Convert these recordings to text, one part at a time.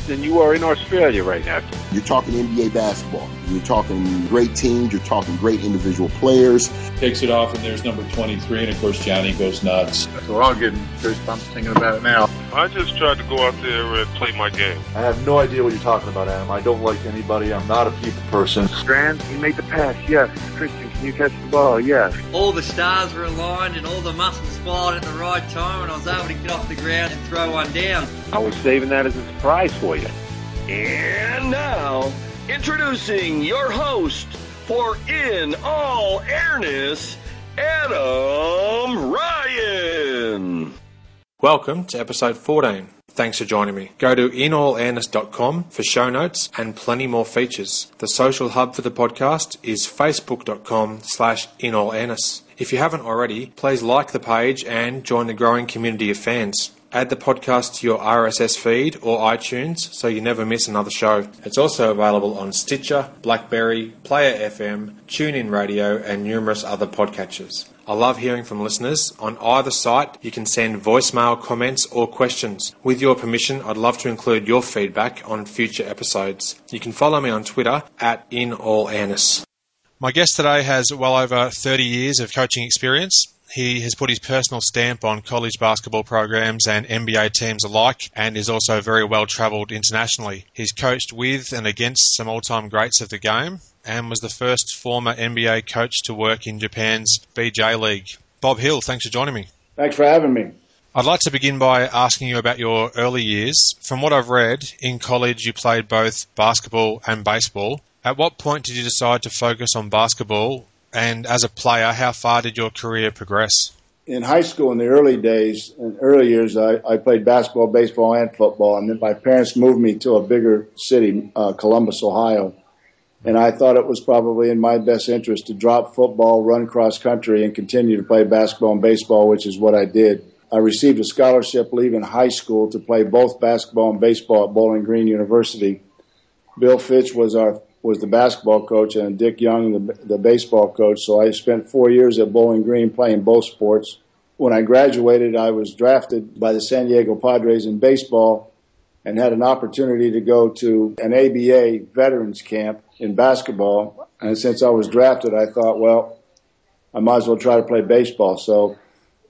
than you are in Australia right now. You're talking NBA basketball. You're talking great teams. You're talking great individual players. Takes it off, and there's number 23, and of course Johnny goes nuts. So I'm getting goosebumps thinking about it now. I just tried to go out there and play my game. I have no idea what you're talking about, Adam. I don't like anybody. I'm not a people person. Strand, you made the pass, yes. Christian, can you catch the ball? Yes. All the stars were aligned and all the muscles fired at the right time, and I was able to get off the ground and throw one down. I was saving that as a surprise for you. And now, introducing your host for In All Airness, Adam Ryan. Welcome to episode 14. Thanks for joining me. Go to inallairness.com for show notes and plenty more features. The social hub for the podcast is facebook.com/inallairness. If you haven't already, please like the page and join the growing community of fans. Add the podcast to your RSS feed or iTunes so you never miss another show. It's also available on Stitcher, BlackBerry, Player FM, TuneIn Radio and numerous other podcatchers. I love hearing from listeners. On either site, you can send voicemail comments or questions. With your permission, I'd love to include your feedback on future episodes. You can follow me on Twitter @inallairness. My guest today has well over 30 years of coaching experience. He has put his personal stamp on college basketball programs and NBA teams alike and is also very well travelled internationally. He's coached with and against some all-time greats of the game and was the first former NBA coach to work in Japan's BJ League. Bob Hill, thanks for joining me. Thanks for having me. I'd like to begin by asking you about your early years. From what I've read, in college you played both basketball and baseball. At what point did you decide to focus on basketball? And as a player, how far did your career progress? In high school, in the early days, in early years, I played basketball, baseball, and football. And then my parents moved me to a bigger city, Columbus, Ohio. And I thought it was probably in my best interest to drop football, run cross country, and continue to play basketball and baseball, which is what I did. I received a scholarship leaving high school to play both basketball and baseball at Bowling Green University. Bill Fitch was the basketball coach and Dick Young the baseball coach. So I spent 4 years at Bowling Green playing both sports. When I graduated, I was drafted by the San Diego Padres in baseball and had an opportunity to go to an ABA veterans camp in basketball. And since I was drafted, I thought, well, I might as well try to play baseball. So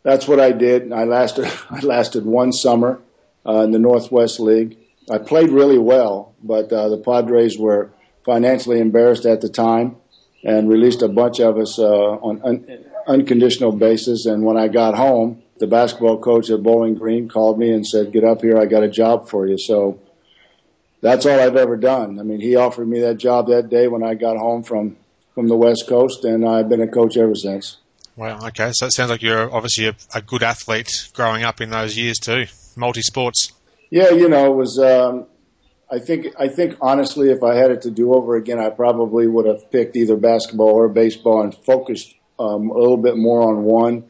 that's what I did. I lasted one summer in the Northwest League. I played really well, but the Padres were financially embarrassed at the time and released a bunch of us on unconditional basis. And when I got home, the basketball coach at Bowling Green called me and said, "Get up here, I got a job for you." So that's all I've ever done. I mean, he offered me that job that day when I got home from the West Coast, and I've been a coach ever since. Wow, okay. So it sounds like you're obviously a good athlete growing up in those years too, multi-sports. Yeah, it was... I think honestly, if I had it to do over again, I probably would have picked either basketball or baseball and focused a little bit more on one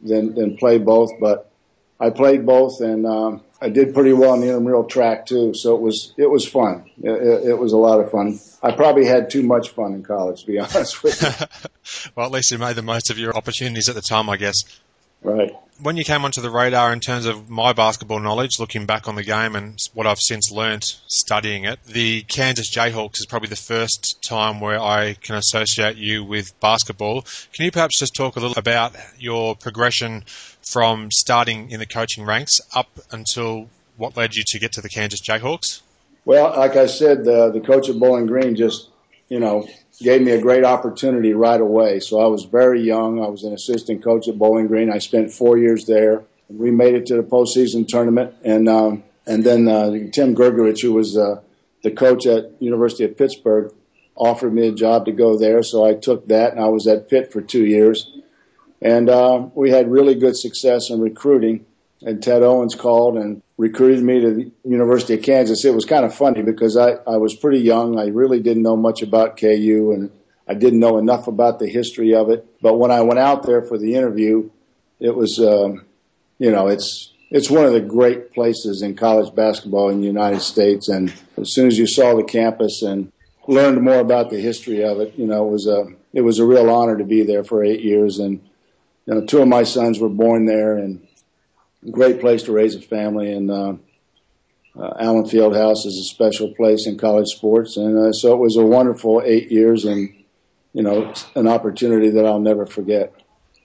than play both. But I played both, and I did pretty well in the intramural track too. So it was fun. It was a lot of fun. I probably had too much fun in college, to be honest with you. Well, at least you made the most of your opportunities at the time, I guess. Right. When you came onto the radar in terms of my basketball knowledge, looking back on the game and what I've since learnt studying it, the Kansas Jayhawks is probably the first time where I can associate you with basketball. Can you perhaps just talk a little about your progression from starting in the coaching ranks up until what led you to get to the Kansas Jayhawks? Well, like I said, the coach at Bowling Green just, gave me a great opportunity right away. So I was very young. I was an assistant coach at Bowling Green. I spent 4 years there. We made it to the postseason tournament, and then Tim Gergerich, who was the coach at University of Pittsburgh, offered me a job to go there. So I took that, and I was at Pitt for 2 years. And we had really good success in recruiting. And Ted Owens called and recruited me to the University of Kansas. It was kind of funny because I was pretty young. I really didn't know much about KU, and I didn't know enough about the history of it. But when I went out there for the interview, it was, it's one of the great places in college basketball in the United States. And as soon as you saw the campus and learned more about the history of it, it was a real honor to be there for 8 years. And 2 of my sons were born there, and great place to raise a family, and Allen Fieldhouse is a special place in college sports. And so it was a wonderful 8 years and, an opportunity that I'll never forget.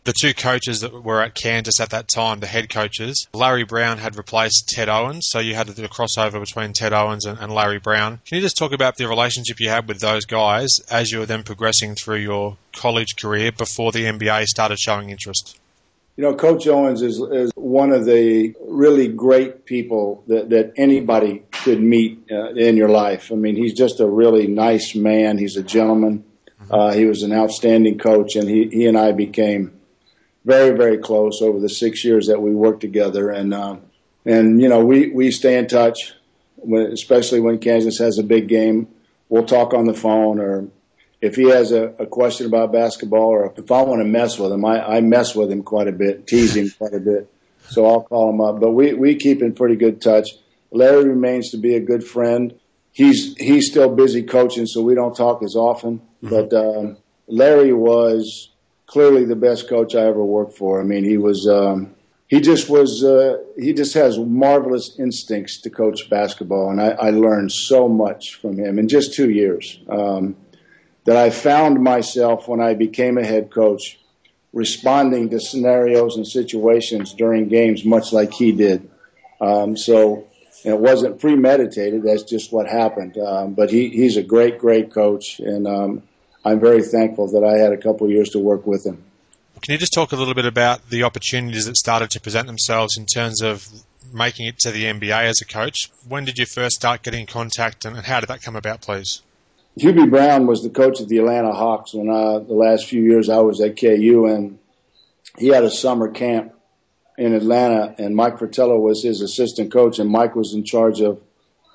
The two coaches that were at Kansas at that time, the head coaches, Larry Brown had replaced Ted Owens, so you had the crossover between Ted Owens and Larry Brown. Can you just talk about the relationship you had with those guys as you were then progressing through your college career before the NBA started showing interest? Coach Owens is one of the really great people that anybody could meet in your life. I mean, he's just a really nice man. He's a gentleman. He was an outstanding coach, and he and I became very, very close over the 6 years that we worked together. And we stay in touch, especially when Kansas has a big game. We'll talk on the phone, or if he has a question about basketball, or if I want to mess with him, I mess with him quite a bit, tease him quite a bit. So I'll call him up. But we keep in pretty good touch. Larry remains to be a good friend. He's still busy coaching, so we don't talk as often. But Larry was clearly the best coach I ever worked for. I mean, he just has marvelous instincts to coach basketball, and I learned so much from him in just 2 years. That I found myself, when I became a head coach, responding to scenarios and situations during games much like he did. So it wasn't premeditated. That's just what happened. But he's a great, great coach, and I'm very thankful that I had a couple of years to work with him. Can you just talk a little bit about the opportunities that started to present themselves in terms of making it to the NBA as a coach? When did you first start getting in contact, and how did that come about, please? Hubie Brown was the coach of the Atlanta Hawks when the last few years I was at KU, and he had a summer camp in Atlanta, and Mike Fratello was his assistant coach, and Mike was in charge of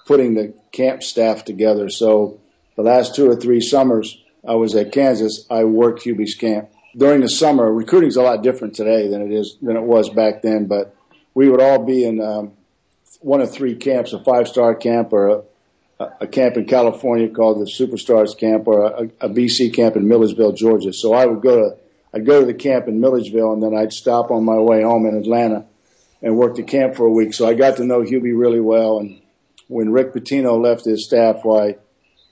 putting the camp staff together. So the last 2 or 3 summers I was at Kansas, I worked Hubie's camp. During the summer, recruiting's a lot different today than it was back then, but we would all be in one of 3 camps, a 5-star camp, or a camp in California called the Superstars Camp, or a BC camp in Millersville, Georgia. So I'd go to the camp in Milledgeville, and then I'd stop on my way home in Atlanta and work the camp for a week. So I got to know Hubie really well. And when Rick Pitino left his staff,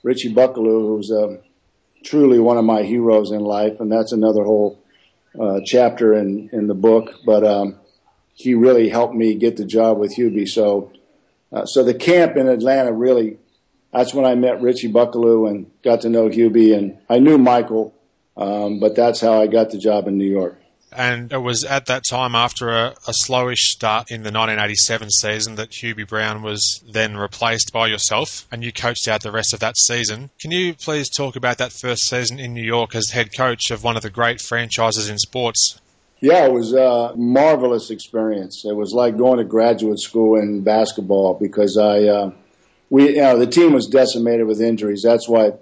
Richie Buckaloo, who's truly one of my heroes in life, and that's another whole chapter in the book. But he really helped me get the job with Hubie. So the camp in Atlanta really. That's when I met Richie Buckaloo and got to know Hubie, and I knew Michael, but that's how I got the job in New York. And it was at that time, after a slowish start in the 1987 season, that Hubie Brown was then replaced by yourself, and you coached out the rest of that season. Can you please talk about that first season in New York as head coach of one of the great franchises in sports? Yeah, it was a marvelous experience. It was like going to graduate school in basketball, because the team was decimated with injuries. That's why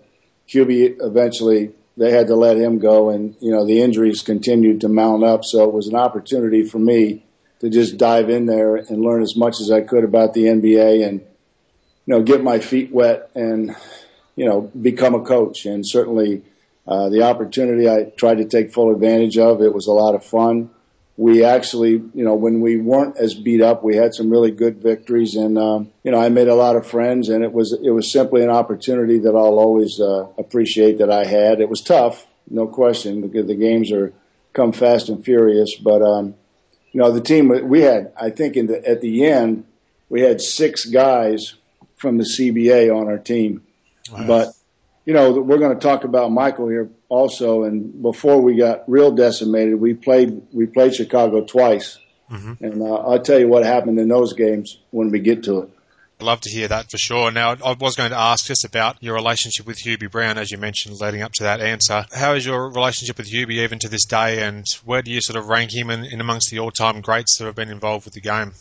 Hubie eventually, they had to let him go, and the injuries continued to mount up. So it was an opportunity for me to just dive in there and learn as much as I could about the NBA, and get my feet wet and become a coach. And certainly the opportunity I tried to take full advantage of. It was a lot of fun. We actually, when we weren't as beat up, we had some really good victories, and I made a lot of friends, and it was simply an opportunity that I'll always appreciate that I had. It was tough, no question, because the games come fast and furious. But the team we had, I think at the end, we had 6 guys from the CBA on our team. Wow. But we're going to talk about Michael here also, and before we got real decimated, we played Chicago twice, and I'll tell you what happened in those games when we get to it. I'd love to hear that for sure. Now, I was going to ask just about your relationship with Hubie Brown, as you mentioned, leading up to that answer. How is your relationship with Hubie even to this day, and where do you sort of rank him in amongst the all-time greats that have been involved with the game?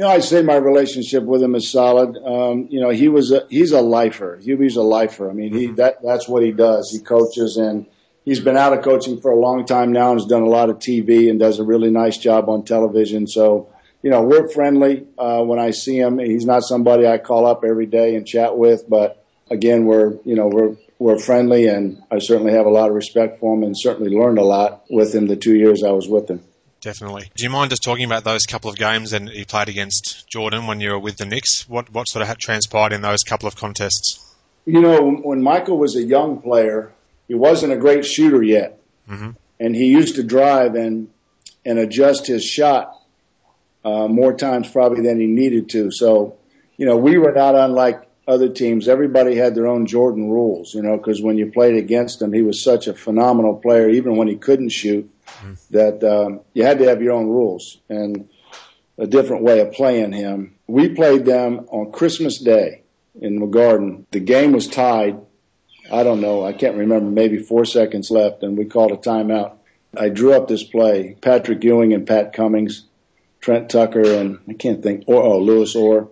I'd say my relationship with him is solid. He's a lifer. Hubie's a lifer. I mean, that's what he does. He coaches, and he's been out of coaching for a long time now, and has done a lot of TV and does a really nice job on television. So, we're friendly when I see him. He's not somebody I call up every day and chat with, but again, we're friendly, and I certainly have a lot of respect for him, and certainly learned a lot with him the 2 years I was with him. definitely. Do you mind just talking about those couple of games that you played against Jordan when you were with the Knicks? What sort of had transpired in those couple of contests? You know, when Michael was a young player, he wasn't a great shooter yet. Mm-hmm. And he used to drive and adjust his shot more times probably than he needed to. So, you know, we were not unlike other teams. Everybody had their own Jordan rules, you know, because when you played against him, he was such a phenomenal player, even when he couldn't shoot, that you had to have your own rules and a different way of playing him. We played them on Christmas Day in the Garden. The game was tied. I don't know. I can't remember. Maybe 4 seconds left, and we called a timeout. I drew up this play. Patrick Ewing and Pat Cummings, Trent Tucker, and I can't think, Lewis Orr.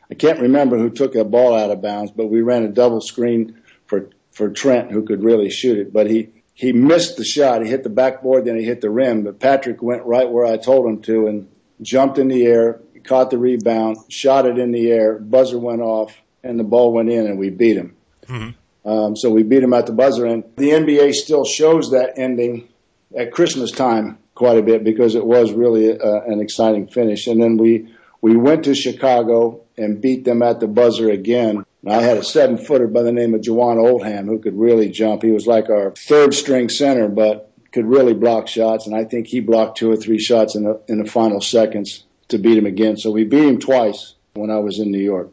I can't remember who took a ball out of bounds, but we ran a double screen for Trent, who could really shoot it. But he missed the shot. He hit the backboard, then he hit the rim. But Patrick went right where I told him to and jumped in the air, caught the rebound, shot it in the air, buzzer went off, and the ball went in, and we beat him. Mm-hmm. So we beat him at the buzzer. And the NBA still shows that ending at Christmas time quite a bit because it was really an exciting finish. And then we went to Chicago and beat them at the buzzer again. And I had a 7-footer by the name of Juwan Oldham who could really jump. He was like our third-string center, but could really block shots. And I think he blocked 2 or 3 shots in the final seconds to beat him again. So we beat him twice when I was in New York.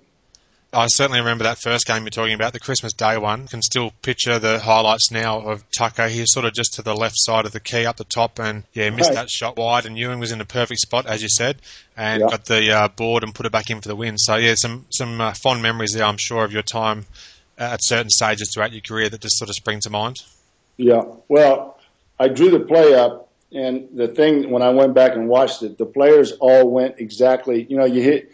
I certainly remember that first game you're talking about, the Christmas Day one. Can still picture the highlights now of Tucker. He was sort of just to the left side of the key up the top and, missed that shot wide. And Ewing was in the perfect spot, as you said, and got the board and put it back in for the win. So, some fond memories there, I'm sure, of your time at certain stages throughout your career that just sort of spring to mind. Yeah. Well, I drew the play up, and the thing, when I went back and watched it, the players all went exactly, you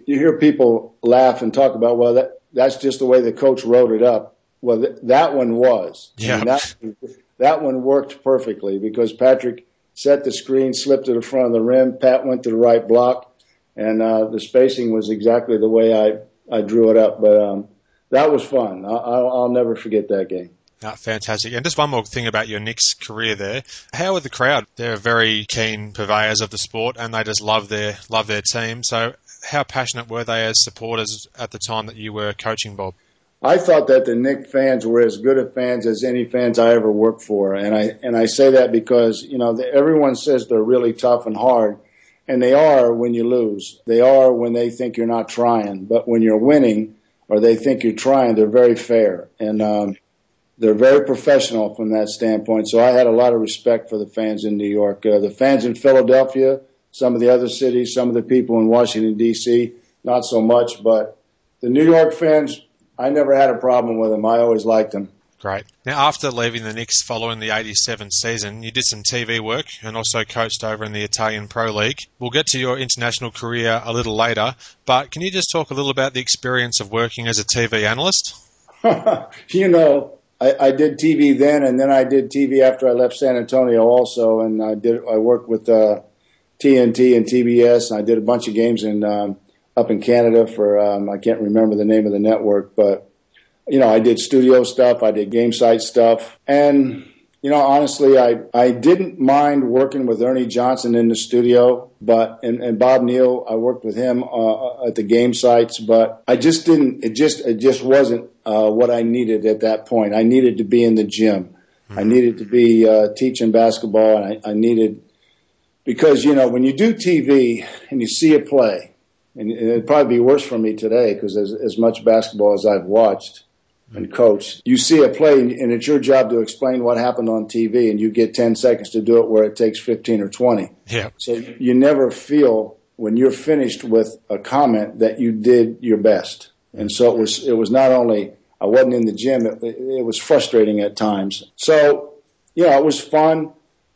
hear people laugh and talk about, well, that's just the way the coach wrote it up. Well, that one was. Yeah. I mean, that one worked perfectly because Patrick set the screen, slipped to the front of the rim, Pat went to the right block, and the spacing was exactly the way I drew it up. But that was fun. I'll never forget that game. Fantastic. And just one more thing about your Knicks career there. How were the crowd? They're very keen purveyors of the sport and they just love their team. So how passionate were they as supporters at the time that you were coaching, Bob? I thought that the Knicks fans were as good of fans as any fans I ever worked for. And I say that because, everyone says they're really tough and hard. And they are when you lose. They are when they think you're not trying. But when you're winning or they think you're trying, they're very fair. And they're very professional from that standpoint. So I had a lot of respect for the fans in New York. The fans in Philadelphia, some of the other cities, some of the people in Washington, D.C., not so much. But the New York fans, I never had a problem with them. I always liked them. Great. Now, after leaving the Knicks following the 87 season, you did some TV work and also coached over in the Italian Pro League. We'll get to your international career a little later, but can you just talk a little about the experience of working as a TV analyst? I did TV then, and then I did TV after I left San Antonio also, and I worked with TNT and TBS, and I did a bunch of games up in Canada for I can't remember the name of the network, but I did studio stuff, I did game site stuff, and honestly, I didn't mind working with Ernie Johnson in the studio, but and Bob Neal, I worked with him at the game sites, but I just didn't. It just wasn't what I needed at that point. I needed to be in the gym. Mm-hmm. I needed to be teaching basketball, and I needed because when you do TV and you see a play, and it'd probably be worse for me today because as much basketball as I've watched and coached, you see a play and it's your job to explain what happened on TV, and you get 10 seconds to do it where it takes 15 or 20. Yeah. So you never feel when you're finished with a comment that you did your best. And so it was not only I wasn't in the gym, it was frustrating at times. So, it was fun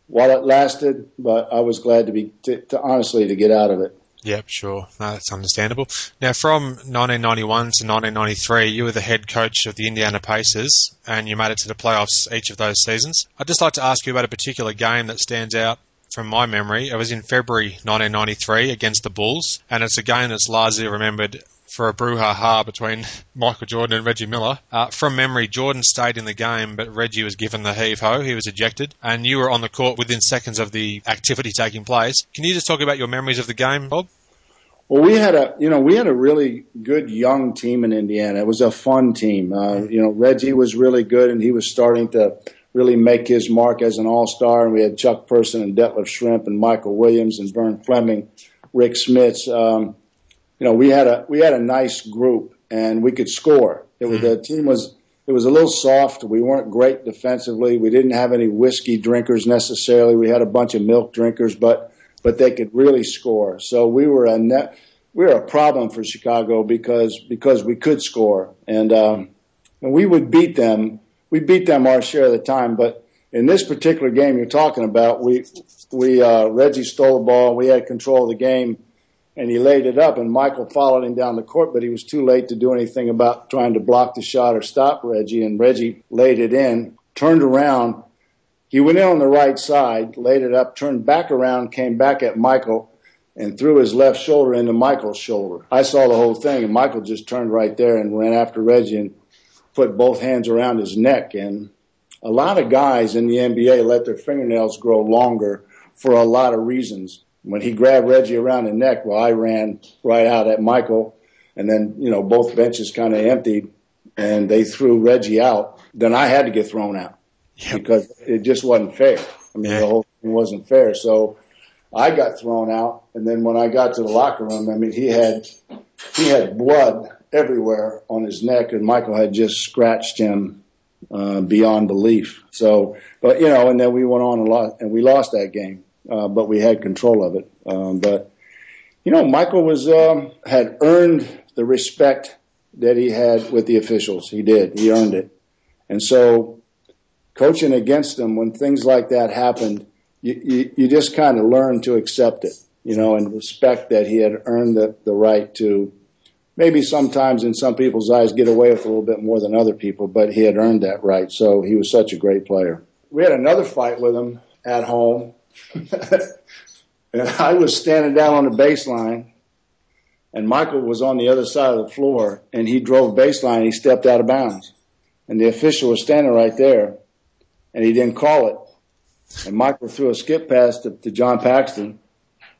while it lasted, but I was glad to honestly get out of it. Yep, sure. No, that's understandable. Now, from 1991 to 1993, you were the head coach of the Indiana Pacers, and you made it to the playoffs each of those seasons. I'd just like to ask you about a particular game that stands out from my memory. It was in February 1993 against the Bulls, and it's a game that's largely remembered for a brouhaha between Michael Jordan and Reggie Miller. From memory, Jordan stayed in the game, but Reggie was given the heave-ho. He was ejected, and you were on the court within seconds of the activity taking place. Can you just talk about your memories of the game, Bob? Well, we had a really good young team in Indiana. It was a fun team. Reggie was really good, and he was starting to really make his mark as an all-star. And we had Chuck Person and Detlef Schrempf and Michael Williams and Vern Fleming, Rick Smits. We had a nice group, and we could score. The team was a little soft. We weren't great defensively. We didn't have any whiskey drinkers necessarily. We had a bunch of milk drinkers, but they could really score. So we were a problem for Chicago because we could score, and we would beat them. We beat them our share of the time, but in this particular game you're talking about, Reggie stole the ball. We had control of the game, and he laid it up, and Michael followed him down the court, but he was too late to do anything about trying to block the shot or stop Reggie, and Reggie laid it in, turned around. He went in on the right side, laid it up, turned back around, came back at Michael, and threw his left shoulder into Michael's shoulder. I saw the whole thing, and Michael just turned right there and ran after Reggie and put both hands around his neck. And a lot of guys in the NBA let their fingernails grow longer for a lot of reasons. When he grabbed Reggie around the neck, I ran right out at Michael, and then, both benches kind of emptied, and they threw Reggie out. Then I had to get thrown out. Yep. Because it just wasn't fair. The whole thing wasn't fair. So I got thrown out, and then when I got to the locker room, he had blood everywhere on his neck, and Michael had just scratched him beyond belief. So, and then we went on and we lost that game, but we had control of it. Michael had earned the respect that he had with the officials. He did. He earned it, and so. Coaching against them, when things like that happened, you just kind of learn to accept it, and respect that he had earned the right to maybe sometimes in some people's eyes get away with a little bit more than other people, but he had earned that right. So he was such a great player. We had another fight with him at home, and I was standing down on the baseline, and Michael was on the other side of the floor, and he drove baseline, and he stepped out of bounds. And the official was standing right there. And he didn't call it. And Michael threw a skip pass to John Paxton.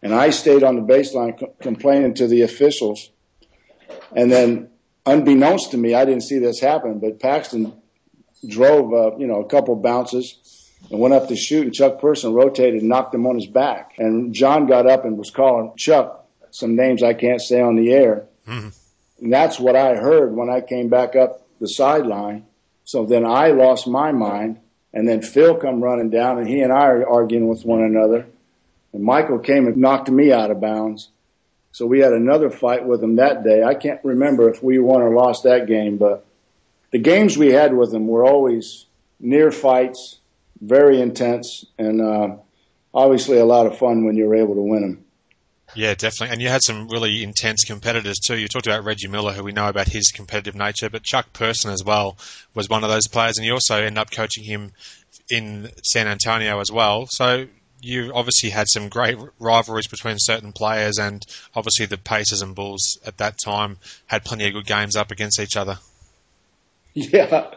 And I stayed on the baseline complaining to the officials. And then, unbeknownst to me, I didn't see this happen, but Paxton drove, a couple bounces and went up to shoot, and Chuck Person rotated and knocked him on his back. And John got up and was calling Chuck some names I can't say on the air. Mm-hmm. And that's what I heard when I came back up the sideline. So then I lost my mind. And then Phil come running down, and he and I are arguing with one another. And Michael came and knocked me out of bounds. So we had another fight with him that day. I can't remember if we won or lost that game, but the games we had with him were always near fights, very intense, and obviously a lot of fun when you were able to win them. Yeah, definitely. And you had some really intense competitors too. You talked about Reggie Miller, who we know about his competitive nature, but Chuck Person as well was one of those players, and you also ended up coaching him in San Antonio as well. So you obviously had some great rivalries between certain players, and obviously the Pacers and Bulls at that time had plenty of good games up against each other. Yeah,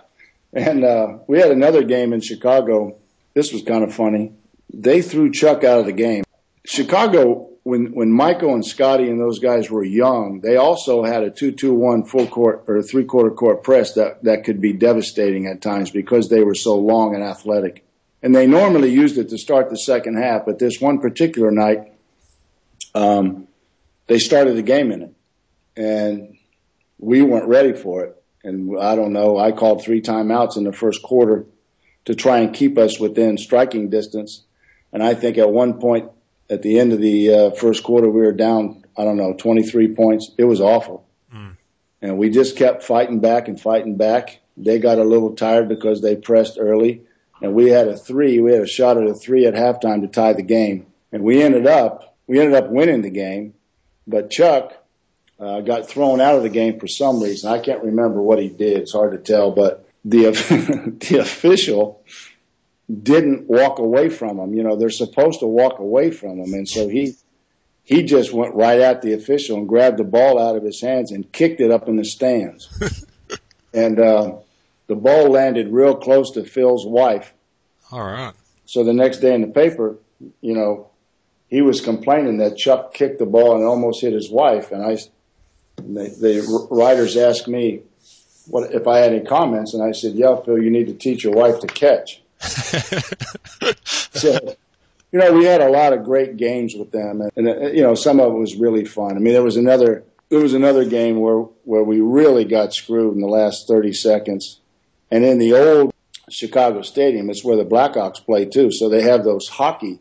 and we had another game in Chicago. This was kind of funny. They threw Chuck out of the game. Chicago, when Michael and Scotty and those guys were young, they also had a 2-2-1 full court or 3/4 court press that could be devastating at times because they were so long and athletic. And they normally used it to start the second half, but this one particular night, they started the game in it. And we weren't ready for it. And I don't know, I called 3 timeouts in the first quarter to try and keep us within striking distance. And I think at one point, at the end of the first quarter, we were down, 23 points. It was awful. And we just kept fighting back and fighting back. They got a little tired because they pressed early. And we had a shot at a 3 at halftime to tie the game. And we ended up winning the game. But Chuck got thrown out of the game for some reason. I can't remember what he did. It's hard to tell. But the official didn't walk away from him. They're supposed to walk away from him. And so he he just went right at the official and grabbed the ball out of his hands and kicked it up in the stands. And the ball landed real close to Phil's wife. All right. So the next day in the paper, you know, he was complaining that Chuck kicked the ball and almost hit his wife. And the writers asked me what if I had any comments, and I said, "Yeah, Phil, you need to teach your wife to catch." So, you know, we had a lot of great games with them, and you know, some of it was really fun. I mean, there was another game where we really got screwed in the last 30 seconds, and in the old Chicago Stadium, it's where the Blackhawks play too. So they have those hockey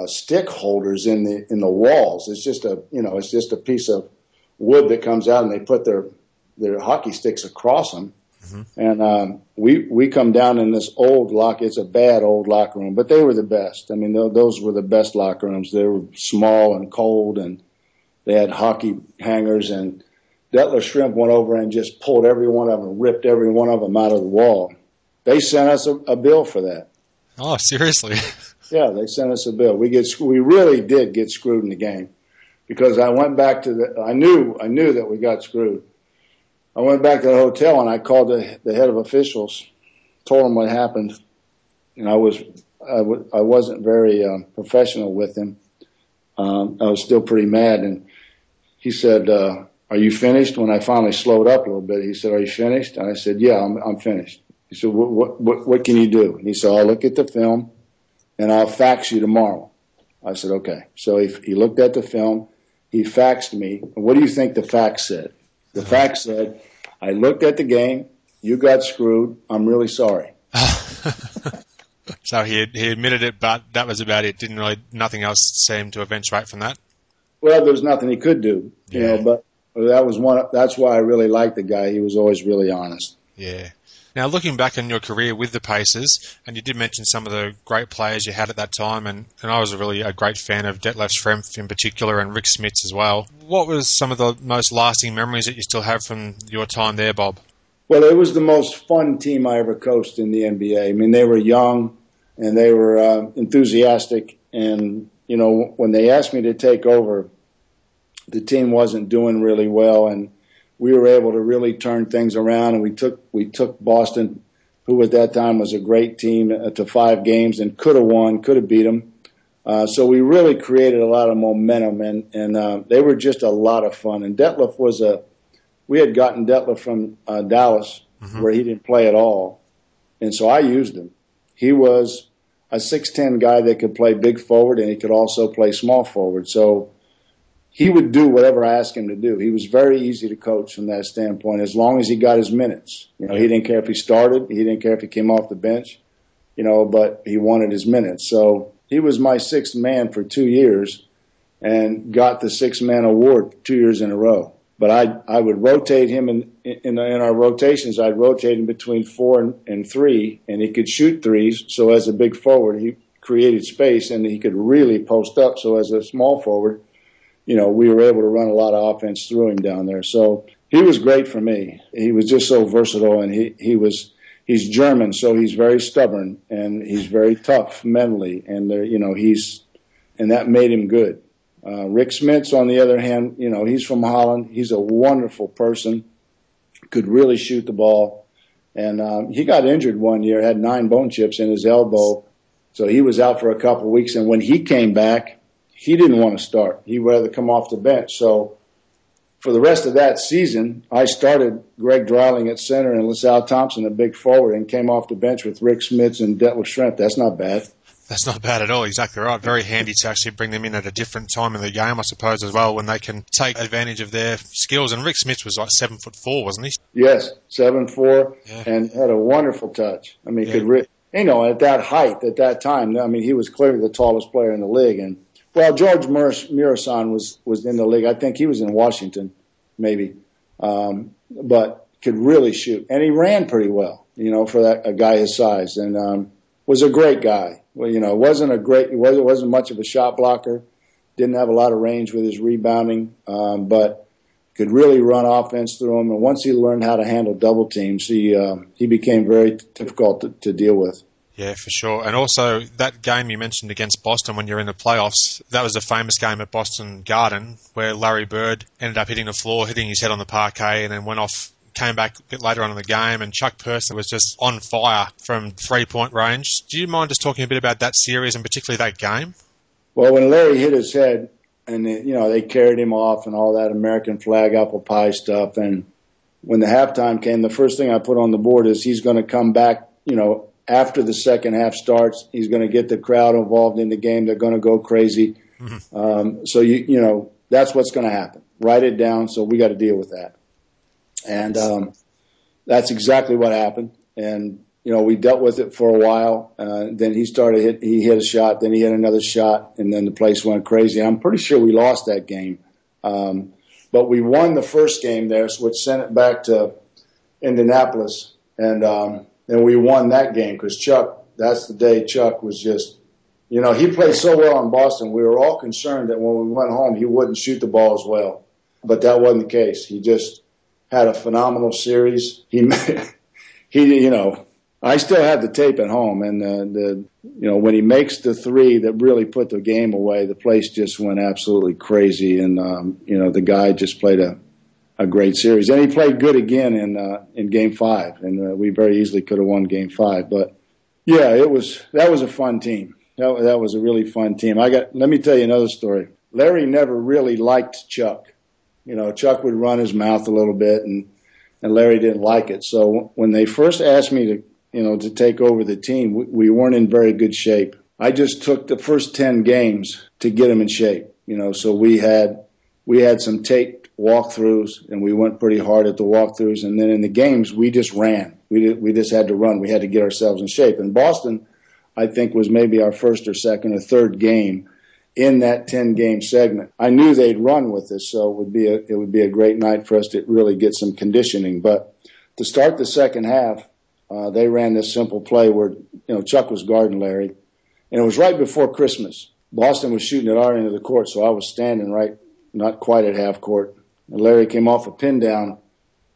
stick holders in the walls. It's just a piece of wood that comes out, and they put their hockey sticks across them. Mm-hmm. And we come down in this old locker. It's a bad old locker room, but they were the best. I mean, those were the best locker rooms. They were small and cold, and they had hockey hangers. And Detler Shrimp went over and just pulled every one of them, ripped every one of them out of the wall. They sent us a bill for that. Oh, seriously? Yeah, they sent us a bill. We really did get screwed in the game, because I went back to I knew that we got screwed. I went back to the hotel and I called the head of officials, told him what happened, and I wasn't very professional with him. I was still pretty mad, and he said, "Are you finished?" When I finally slowed up a little bit, he said, "Are you finished?" And I said, "Yeah, I'm finished." He said, "What can you do?" And he said, "I'll look at the film and I'll fax you tomorrow." I said, "Okay." So he looked at the film, he faxed me. What do you think the fax said? The fax said, "I looked at the game, you got screwed, I'm really sorry." So he admitted it, but that was about it. Nothing else seemed to eventuate from that? Well, there was nothing he could do, you know, but that's why I really liked the guy. He was always really honest. Yeah. Now, looking back on your career with the Pacers, and you did mention some of the great players you had at that time, and I was really a great fan of Detlef Schrempf in particular and Rick Smits as well. What was some of the most lasting memories that you still have from your time there, Bob? Well, it was the most fun team I ever coached in the NBA. I mean, they were young and they were enthusiastic, and, you know, when they asked me to take over, the team wasn't doing really well, and we were able to really turn things around, and we took Boston, who at that time was a great team, to 5 games and could have won, could have beat them. So we really created a lot of momentum, and they were just a lot of fun. And Detlef we had gotten Detlef from Dallas, mm-hmm. where he didn't play at all, and so I used him. He was a 6'10" guy that could play big forward, and he could also play small forward. So he would do whatever I asked him to do. He was very easy to coach from that standpoint, as long as he got his minutes. You know, he didn't care if he started. He didn't care if he came off the bench, you know, but he wanted his minutes. So he was my 6th man for 2 years and got the 6th man award 2 years in a row. But I would rotate him in our rotations. I'd rotate him between 4 and 3, and he could shoot threes. So as a big forward, he created space, and he could really post up. So as a small forward, you know, we were able to run a lot of offense through him down there. So he was great for me. He was just so versatile, and he's German, so he's very stubborn, and he's very tough mentally, and you know, and that made him good. Rick Smits, on the other hand, you know, he's from Holland. He's a wonderful person, could really shoot the ball, and he got injured one year, had 9 bone chips in his elbow, so he was out for a couple of weeks, and when he came back, he didn't want to start. He'd rather come off the bench. So for the rest of that season, I started Greg Dreiling at center and LaSalle Thompson at big forward, and came off the bench with Rick Smits and Detlef Schrempf. That's not bad. That's not bad at all. Exactly right. Very handy to actually bring them in at a different time in the game, I suppose, as well, when they can take advantage of their skills. And Rick Smits was like 7'4", wasn't he? Yes, 7'4", and had a wonderful touch. I mean, you know, at that height, at that time, I mean, he was clearly the tallest player in the league. And well, George Murasan was in the league. I think he was in Washington, maybe, but could really shoot, and he ran pretty well, you know, for a guy his size, and was a great guy. Well, you know, wasn't much of a shot blocker, didn't have a lot of range with his rebounding, but could really run offense through him. And once he learned how to handle double teams, he became very difficult to deal with. Yeah, for sure. And also, that game you mentioned against Boston when you're in the playoffs, that was a famous game at Boston Garden where Larry Bird ended up hitting the floor, hitting his head on the parquet, and then went off, came back a bit later on in the game, and Chuck Purser was just on fire from three-point range. Do you mind just talking a bit about that series and particularly that game? Well, when Larry hit his head and, they carried him off and all that American flag apple pie stuff, and when the halftime came, the first thing I put on the board is he's going to come back, after the second half starts. He's going to get the crowd involved in the game. They're going to go crazy. Mm-hmm. So, that's what's going to happen. Write it down. So we got to deal with that. And that's exactly what happened. And, we dealt with it for a while. Then he hit a shot, then he hit another shot, and then the place went crazy. I'm pretty sure we lost that game. But we won the first game there, which sent it back to Indianapolis. And we won that game because Chuck, that's the day Chuck was just, he played so well in Boston. We were all concerned that when we went home, he wouldn't shoot the ball as well. But that wasn't the case. He just had a phenomenal series. I still have the tape at home. And, when he makes the three that really put the game away, the place just went absolutely crazy. And, the guy just played a great series. And he played good again in Game 5, and we very easily could have won Game 5. But yeah, that was a fun team. That was a really fun team. Let me tell you another story. Larry never really liked Chuck. Chuck would run his mouth a little bit, and Larry didn't like it. So when they first asked me to take over the team, we weren't in very good shape. I just took the first 10 games to get him in shape. So we had some tape walkthroughs, and we went pretty hard at the walkthroughs. And then in the games, we just ran. We just had to run. We had to get ourselves in shape. And Boston, I think, was maybe our first or second or third game in that 10-game segment. I knew they'd run with us, so it would be a great night for us to really get some conditioning. But to start the second half, they ran this simple play where Chuck was guarding Larry, and it was right before Christmas. Boston was shooting at our end of the court, so I was standing right, not quite at half court. And Larry came off a pin down,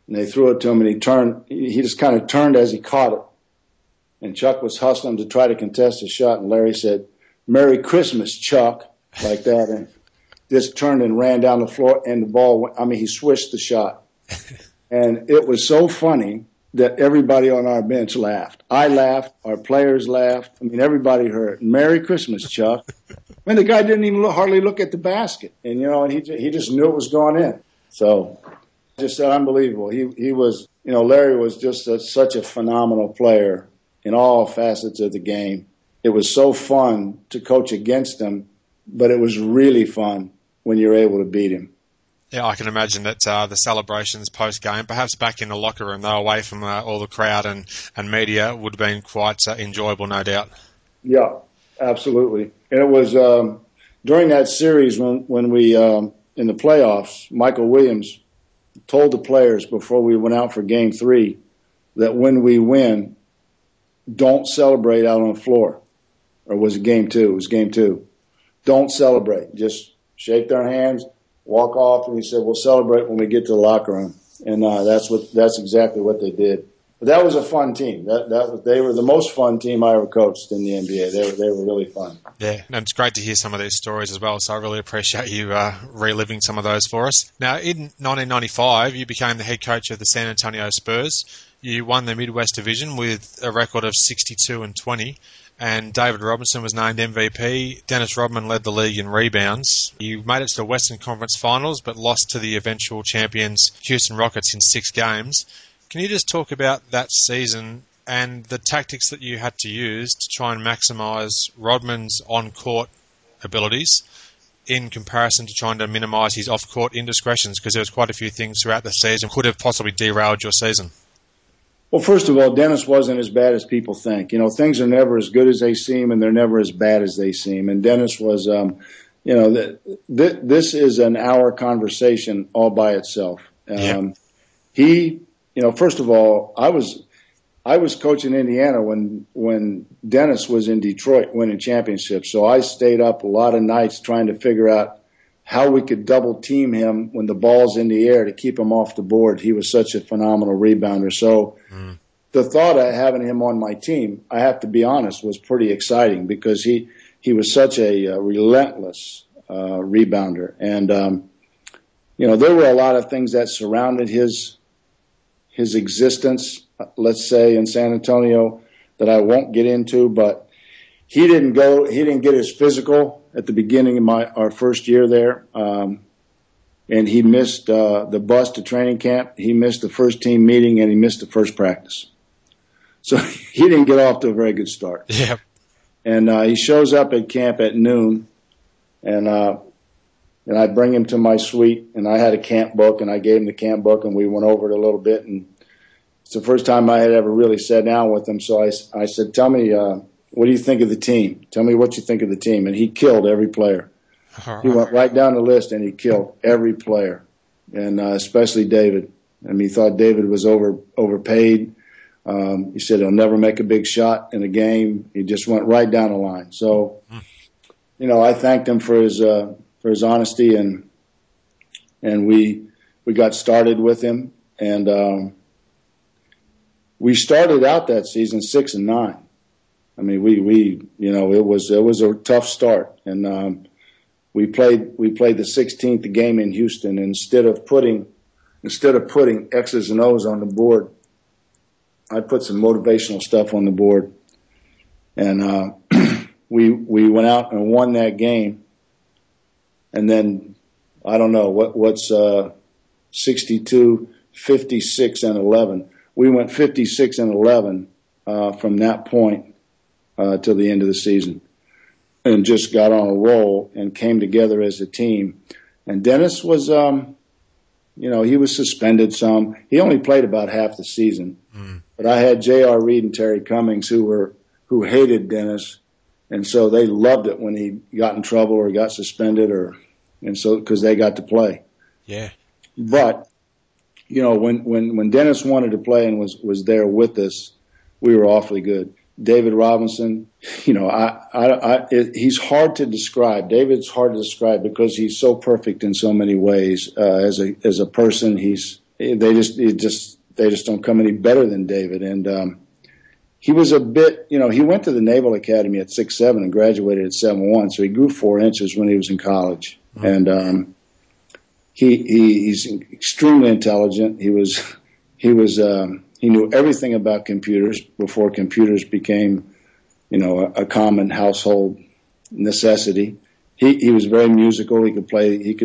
and they threw it to him, and he just kind of turned as he caught it. And Chuck was hustling to try to contest his shot, and Larry said, "Merry Christmas, Chuck," like that, and just turned and ran down the floor, and the ball went, he swished the shot. And it was so funny that everybody on our bench laughed. I laughed, our players laughed. Everybody heard, "Merry Christmas, Chuck." The guy didn't even hardly look at the basket, and he just knew it was going in. So, just unbelievable. He was, Larry was just such a phenomenal player in all facets of the game. It was so fun to coach against him, but it was really fun when you're able to beat him. Yeah, I can imagine that the celebrations post-game, perhaps back in the locker room, though, away from all the crowd and media, would have been quite enjoyable, no doubt. Yeah, absolutely. And it was during that series when we, in the playoffs, Michael Williams told the players before we went out for Game 3 that when we win, don't celebrate out on the floor. Or was it Game 2? It was Game 2. Don't celebrate. Just shake their hands, walk off, and he said, "We'll celebrate when we get to the locker room." And that's exactly what they did. But that was a fun team. They were the most fun team I ever coached in the NBA. They were really fun. Yeah, and it's great to hear some of these stories as well, so I really appreciate you reliving some of those for us. Now, in 1995, you became the head coach of the San Antonio Spurs. You won the Midwest Division with a record of 62-20, and David Robinson was named MVP. Dennis Rodman led the league in rebounds. You made it to the Western Conference Finals, but lost to the eventual champions Houston Rockets in 6 games. Can you just talk about that season and the tactics that you had to use to try and maximise Rodman's on-court abilities in comparison to trying to minimise his off-court indiscretions? Because there was quite a few things throughout the season could have possibly derailed your season. Well, first of all, Dennis wasn't as bad as people think. Things are never as good as they seem, and they're never as bad as they seem. And Dennis was, this is an hour conversation all by itself. He, first of all, I was coaching Indiana when Dennis was in Detroit winning championships. So I stayed up a lot of nights trying to figure out how we could double team him when the ball's in the air to keep him off the board. He was such a phenomenal rebounder. So the thought of having him on my team, I have to be honest, was pretty exciting because he was such a relentless rebounder. And, there were a lot of things that surrounded his existence, let's say, in San Antonio that I won't get into, but he didn't get his physical at the beginning of our first year there. And he missed the bus to training camp. He missed the first team meeting, and he missed the first practice. So he didn't get off to a very good start. Yeah. And he shows up at camp at noon, and I bring him to my suite, and I had a camp book, and I gave him the camp book, and we went over it a little bit. And it's the first time I had ever really sat down with him. So I said, "Tell me, what do you think of the team? Tell me what you think of the team." And he killed every player. He went right down the list, and he killed every player, and especially David. I mean, he thought David was overpaid. He said he'll never make a big shot in a game. He just went right down the line. So, I thanked him for his honesty, and we got started with him, and we started out that season 6-9. I mean, it was a tough start, and we played the 16th game in Houston. Instead of putting X's and O's on the board, I put some motivational stuff on the board, and we went out and won that game. And then I don't know what's 62, 56, and 11. We went 56 and 11 from that point till the end of the season, and just got on a roll and came together as a team. And Dennis was, he was suspended some. He only played about half the season. But I had J.R. Reed and Terry Cummings who hated Dennis, and so they loved it when he got in trouble or got suspended, because they got to play. Yeah. But when Dennis wanted to play and was there with us, we were awfully good. David Robinson, he's hard to describe. David's hard to describe because he's so perfect in so many ways. As a person, they just don't come any better than David. And he was a bit, he went to the Naval Academy at 6'7" and graduated at 7'1", so he grew 4 inches when he was in college. And he's extremely intelligent. He knew everything about computers before computers became, a common household necessity. He was very musical. He could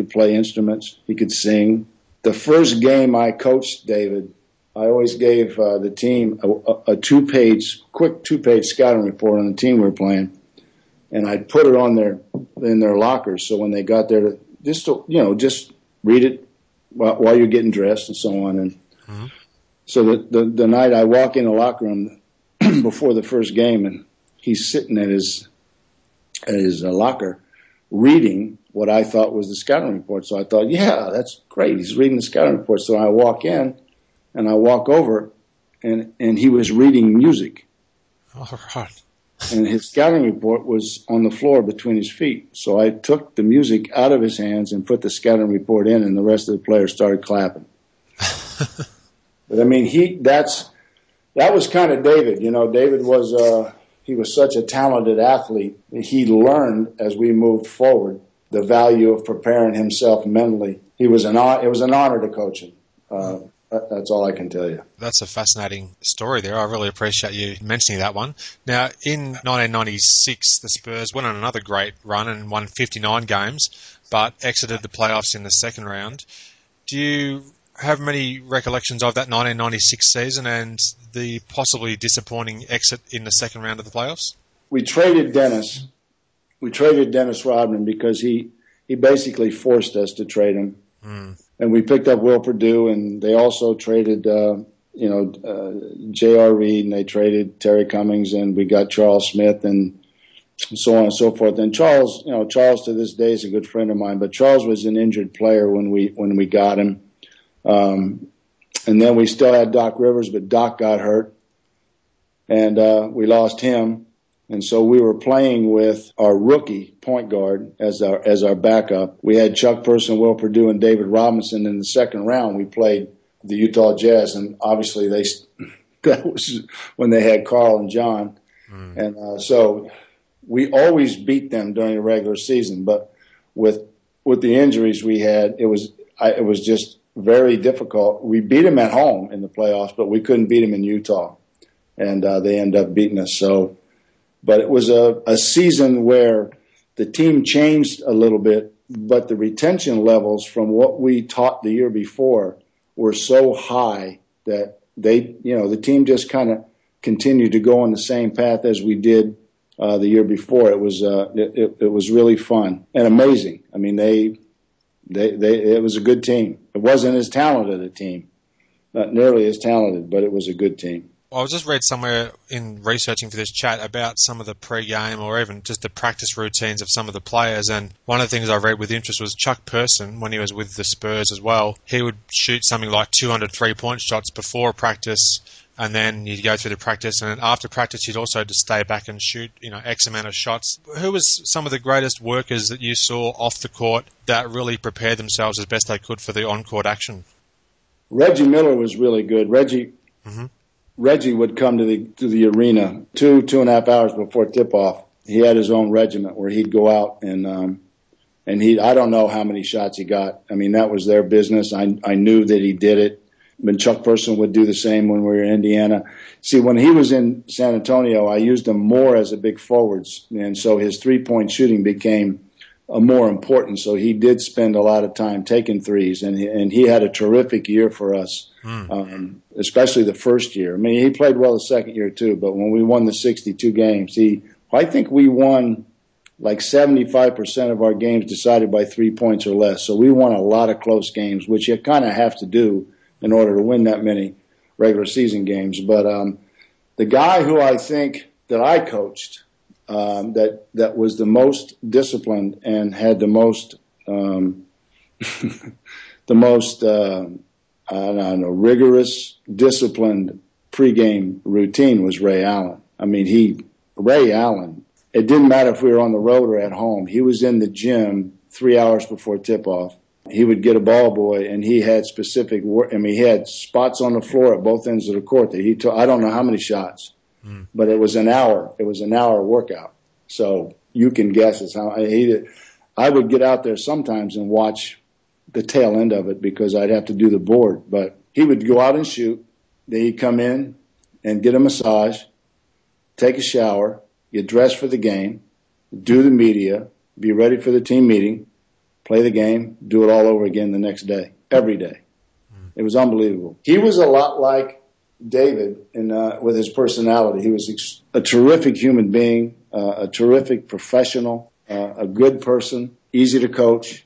play instruments. He could sing. The first game I coached David, I always gave the team a quick two-page scouting report on the team we were playing, and I'd put it in their lockers. So when they got there, just read it while you're getting dressed and so on. And so the night I walk in the locker room before the first game, and he's sitting at his locker reading what I thought was the scouting report. So I thought, yeah, that's great. He's reading the scouting report. So I walk in, and I walk over, and he was reading music. All right. And his scouting report was on the floor between his feet. So I took the music out of his hands and put the scouting report in, and the rest of the players started clapping. But I mean, that was kind of David. David was he was such a talented athlete. He learned as we moved forward the value of preparing himself mentally. It was an honor to coach him. That's all I can tell you. That's a fascinating story there. I really appreciate you mentioning that one. Now, in 1996, the Spurs went on another great run and won 59 games, but exited the playoffs in the second round. Do you have many recollections of that 1996 season and the possibly disappointing exit in the second round of the playoffs? We traded Dennis. We traded Dennis Rodman because he basically forced us to trade him. And we picked up Will Perdue, and they also traded, J.R. Reed, and they traded Terry Cummings, and we got Charles Smith, and so on and so forth. And Charles to this day is a good friend of mine, but Charles was an injured player when we got him. And then we still had Doc Rivers, but Doc got hurt, and we lost him. And so we were playing with our rookie point guard as our backup. We had Chuck Person, Will Perdue, and David Robinson. In the second round, we played the Utah Jazz, and obviously That was when they had Carl and John. And so we always beat them during the regular season. But with the injuries we had, it was just very difficult. We beat them at home in the playoffs, but we couldn't beat them in Utah. And they ended up beating us. So, but it was a season where the team changed a little bit, but the retention levels from what we taught the year before were so high that the team just kind of continued to go on the same path as we did the year before. It was really fun and amazing. I mean, it was a good team. It wasn't as talented a team, not nearly as talented, but it was a good team. I just read somewhere in researching for this chat about some of the pre-game or even just the practice routines of some of the players, and one of the things I read with interest was Chuck Person, when he was with the Spurs as well, he would shoot something like 200 3-point shots before practice, and then you'd go through the practice, and then after practice you'd also just stay back and shoot, X amount of shots. Who was some of the greatest workers that you saw off the court that really prepared themselves as best they could for the on-court action? Reggie Miller was really good. Reggie would come to the arena 2.5 hours before tip-off. He had his own regiment where he'd go out and I don't know how many shots he got. I mean, that was their business. I knew that he did it. But Chuck Person would do the same when we were in Indiana. See, when he was in San Antonio, I used him more as a big forwards, and so his three-point shooting became more important. So he did spend a lot of time taking threes, and he had a terrific year for us. Especially the first year. I mean, he played well the second year too, but when we won the 62 games, I think we won like 75% of our games decided by 3 points or less. So we won a lot of close games, which you kind of have to do in order to win that many regular season games. But the guy who I think that I coached that was the most disciplined and had the most rigorous, disciplined pregame routine was Ray Allen. I mean, Ray Allen, it didn't matter if we were on the road or at home. He was in the gym 3 hours before tip-off. He would get a ball boy, and he had specific work. I mean, he had spots on the floor at both ends of the court that he took. I don't know how many shots, but it was an hour. It was an hour workout. So you can guess how I would get out there sometimes and watch the tail end of it because I'd have to do the board. But he would go out and shoot. Then he'd come in and get a massage, take a shower, get dressed for the game, do the media, be ready for the team meeting, play the game, do it all over again the next day, every day. It was unbelievable. He was a lot like David with his personality. He was a terrific human being, a terrific professional, a good person, easy to coach.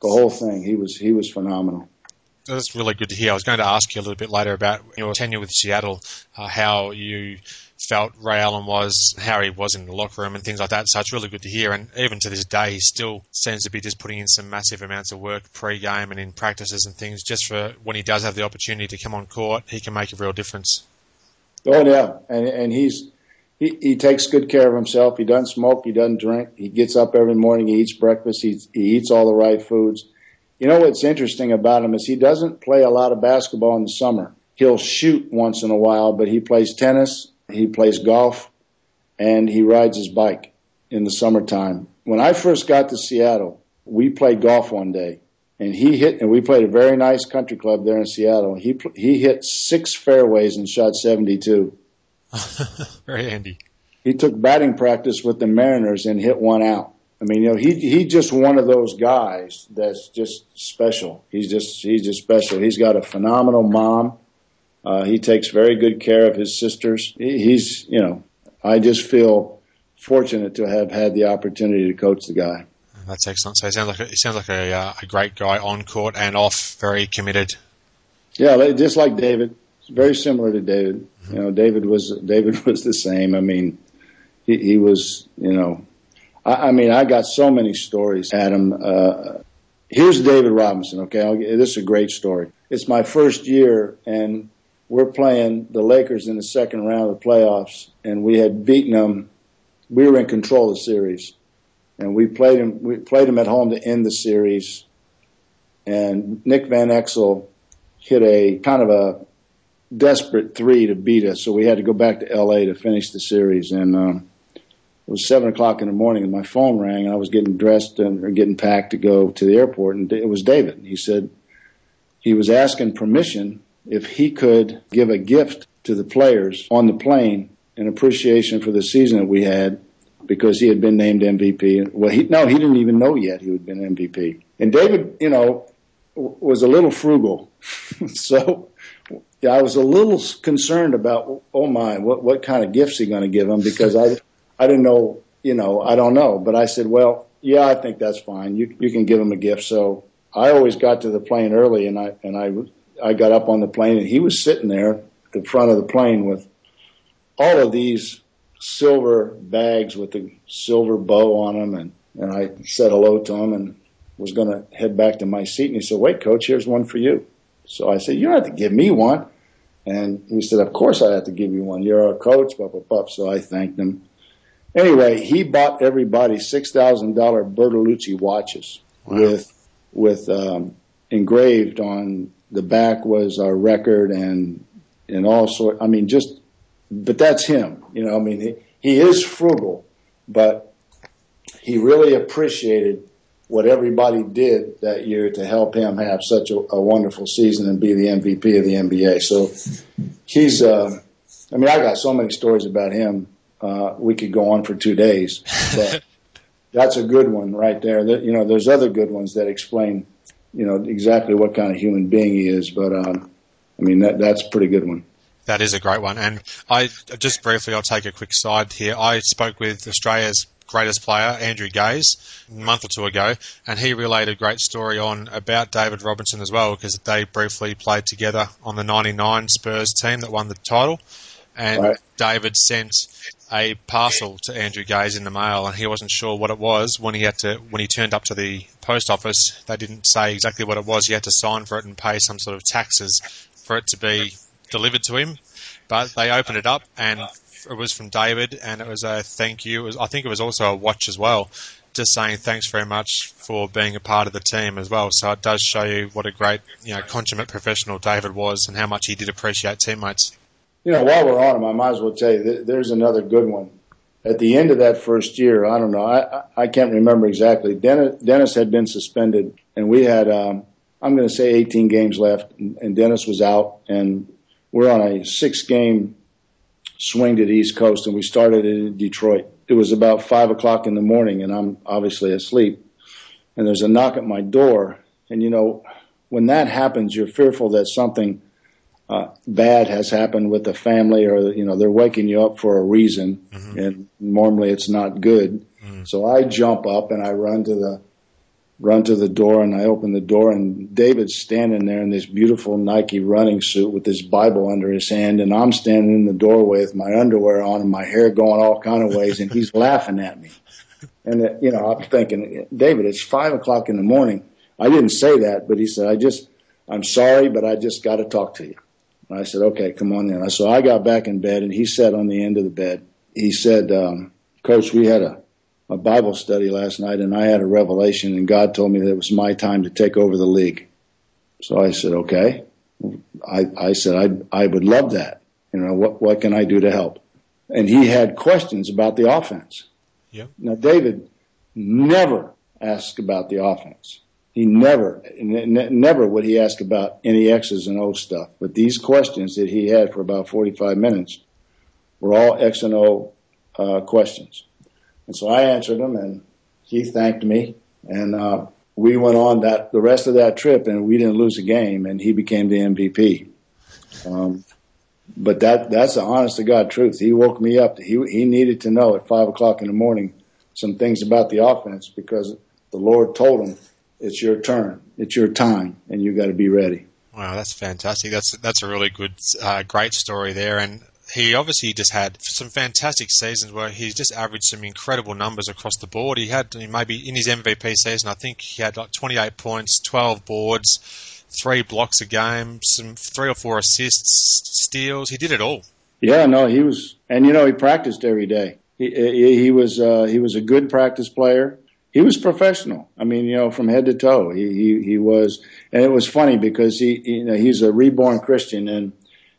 The whole thing. He was phenomenal. That's really good to hear. I was going to ask you a little bit later about your tenure with Seattle, how you felt Ray Allen was, how he was in the locker room and things like that. So it's really good to hear. And even to this day, he still seems to be just putting in some massive amounts of work pre-game and in practices and things just for when he does have the opportunity to come on court, he can make a real difference. Oh, yeah. And he takes good care of himself. He doesn't smoke. He doesn't drink. He gets up every morning. He eats breakfast. He eats all the right foods. You know what's interesting about him is he doesn't play a lot of basketball in the summer. He'll shoot once in a while, but he plays tennis, he plays golf, and he rides his bike in the summertime. When I first got to Seattle, we played golf one day, and we played a very nice country club there in Seattle. He hit 6 fairways and shot 72. Very handy. He took batting practice with the Mariners and hit one out. I mean, he's just one of those guys that's just special. He's just special. He's got a phenomenal mom. He takes very good care of his sisters. I just feel fortunate to have had the opportunity to coach the guy. That's excellent. So he sounds like a great guy on court and off, very committed. Yeah, just like David. It's very similar to David. Mm-hmm. David was the same. I mean, he was, I got so many stories, Adam. Here's David Robinson, okay? This is a great story. It's my first year, and we're playing the Lakers in the second round of the playoffs, and we had beaten them. We were in control of the series, and we played them at home to end the series. And Nick Van Exel hit a kind of desperate 3 to beat us, so we had to go back to L.A. to finish the series. And it was 7 o'clock in the morning, and my phone rang, and I was getting dressed or getting packed to go to the airport, and it was David. He said he was asking permission if he could give a gift to the players on the plane in appreciation for the season that we had, because he had been named MVP. Well, he didn't even know yet he had been MVP. And David, was a little frugal. So yeah, I was a little concerned about, what kind of gifts he going to give him, because I didn't know, I don't know. But I said, well, yeah, I think that's fine. You can give him a gift. So I always got to the plane early, and I got up on the plane, and he was sitting there at the front of the plane with all of these silver bags with a silver bow on them, and I said hello to him and was going to head back to my seat, and he said, wait, Coach, here's one for you. So I said, you don't have to give me one. And he said, of course I have to give you one. You're our coach, blah, blah, blah. So I thanked him. Anyway, he bought everybody $6,000 Bertolucci watches. Wow. with engraved on the back was our record and all sorts. I mean, but that's him. He is frugal, but he really appreciated what everybody did that year to help him have such a wonderful season and be the MVP of the NBA. So he's, I got so many stories about him. We could go on for 2 days, but that's a good one right there. There's other good ones that explain, exactly what kind of human being he is. But, that's a pretty good one. That is a great one. And just briefly, I'll take a quick side here. I spoke with Australia's greatest player, Andrew Gaze, a month or two ago, and he relayed a great story about David Robinson as well, because they briefly played together on the 99 Spurs team that won the title. And right. David sent a parcel to Andrew Gaze in the mail, and he wasn't sure what it was when he turned up to the post office. They didn't say exactly what it was. He had to sign for it and pay some sort of taxes for it to be delivered to him. But they opened it up, and it was from David, and it was a thank you. I think it was also a watch as well, just saying thanks very much for being a part of the team as well. So it does show you what a great, consummate professional David was, and how much he did appreciate teammates. While we're on him, I might as well tell you, there's another good one. At the end of that first year, I don't know, I can't remember exactly. Dennis had been suspended, and we had, I'm going to say 18 games left, and Dennis was out, and we're on a 6-game swing to the East Coast, and we started in Detroit. It was about 5 o'clock in the morning, and I'm obviously asleep, and there's a knock at my door, and when that happens, you're fearful that something bad has happened with the family, or they're waking you up for a reason, mm-hmm. and normally it's not good. Mm-hmm. So I jump up and I run to the door, and I open the door, and David's standing there in this beautiful Nike running suit with this Bible under his hand, and I'm standing in the doorway with my underwear on and my hair going all kind of ways, and he's laughing at me. And I'm thinking, David, it's 5 o'clock in the morning. I didn't say that, but he said, I'm sorry, but I just got to talk to you. And I said, okay, come on in. So I got back in bed, and he sat on the end of the bed. He said, Coach, we had a Bible study last night, and I had a revelation, and God told me that it was my time to take over the league. So I said, okay. I said, I would love that. What can I do to help? And he had questions about the offense. Yep. Now, David never asked about the offense. He never would he ask about any X's and O stuff. But these questions that he had for about 45 minutes were all X and O questions. And so I answered them, and he thanked me. And we went on the rest of that trip, and we didn't lose a game, and he became the MVP. But that's the honest to God truth. He woke me up. He needed to know at 5 o'clock in the morning some things about the offense, because the Lord told him, it's your turn, it's your time, and you got to be ready. Wow, that's fantastic. That's a really good, great story there. And he obviously just had some fantastic seasons where he's just averaged some incredible numbers across the board. He had maybe in his MVP season, I think he had like 28 points, 12 boards, 3 blocks a game, some 3 or 4 assists, steals. He did it all. Yeah, no, he was, and he practiced every day. He was a good practice player. He was professional. From head to toe, he was, and it was funny because he's a reborn Christian, and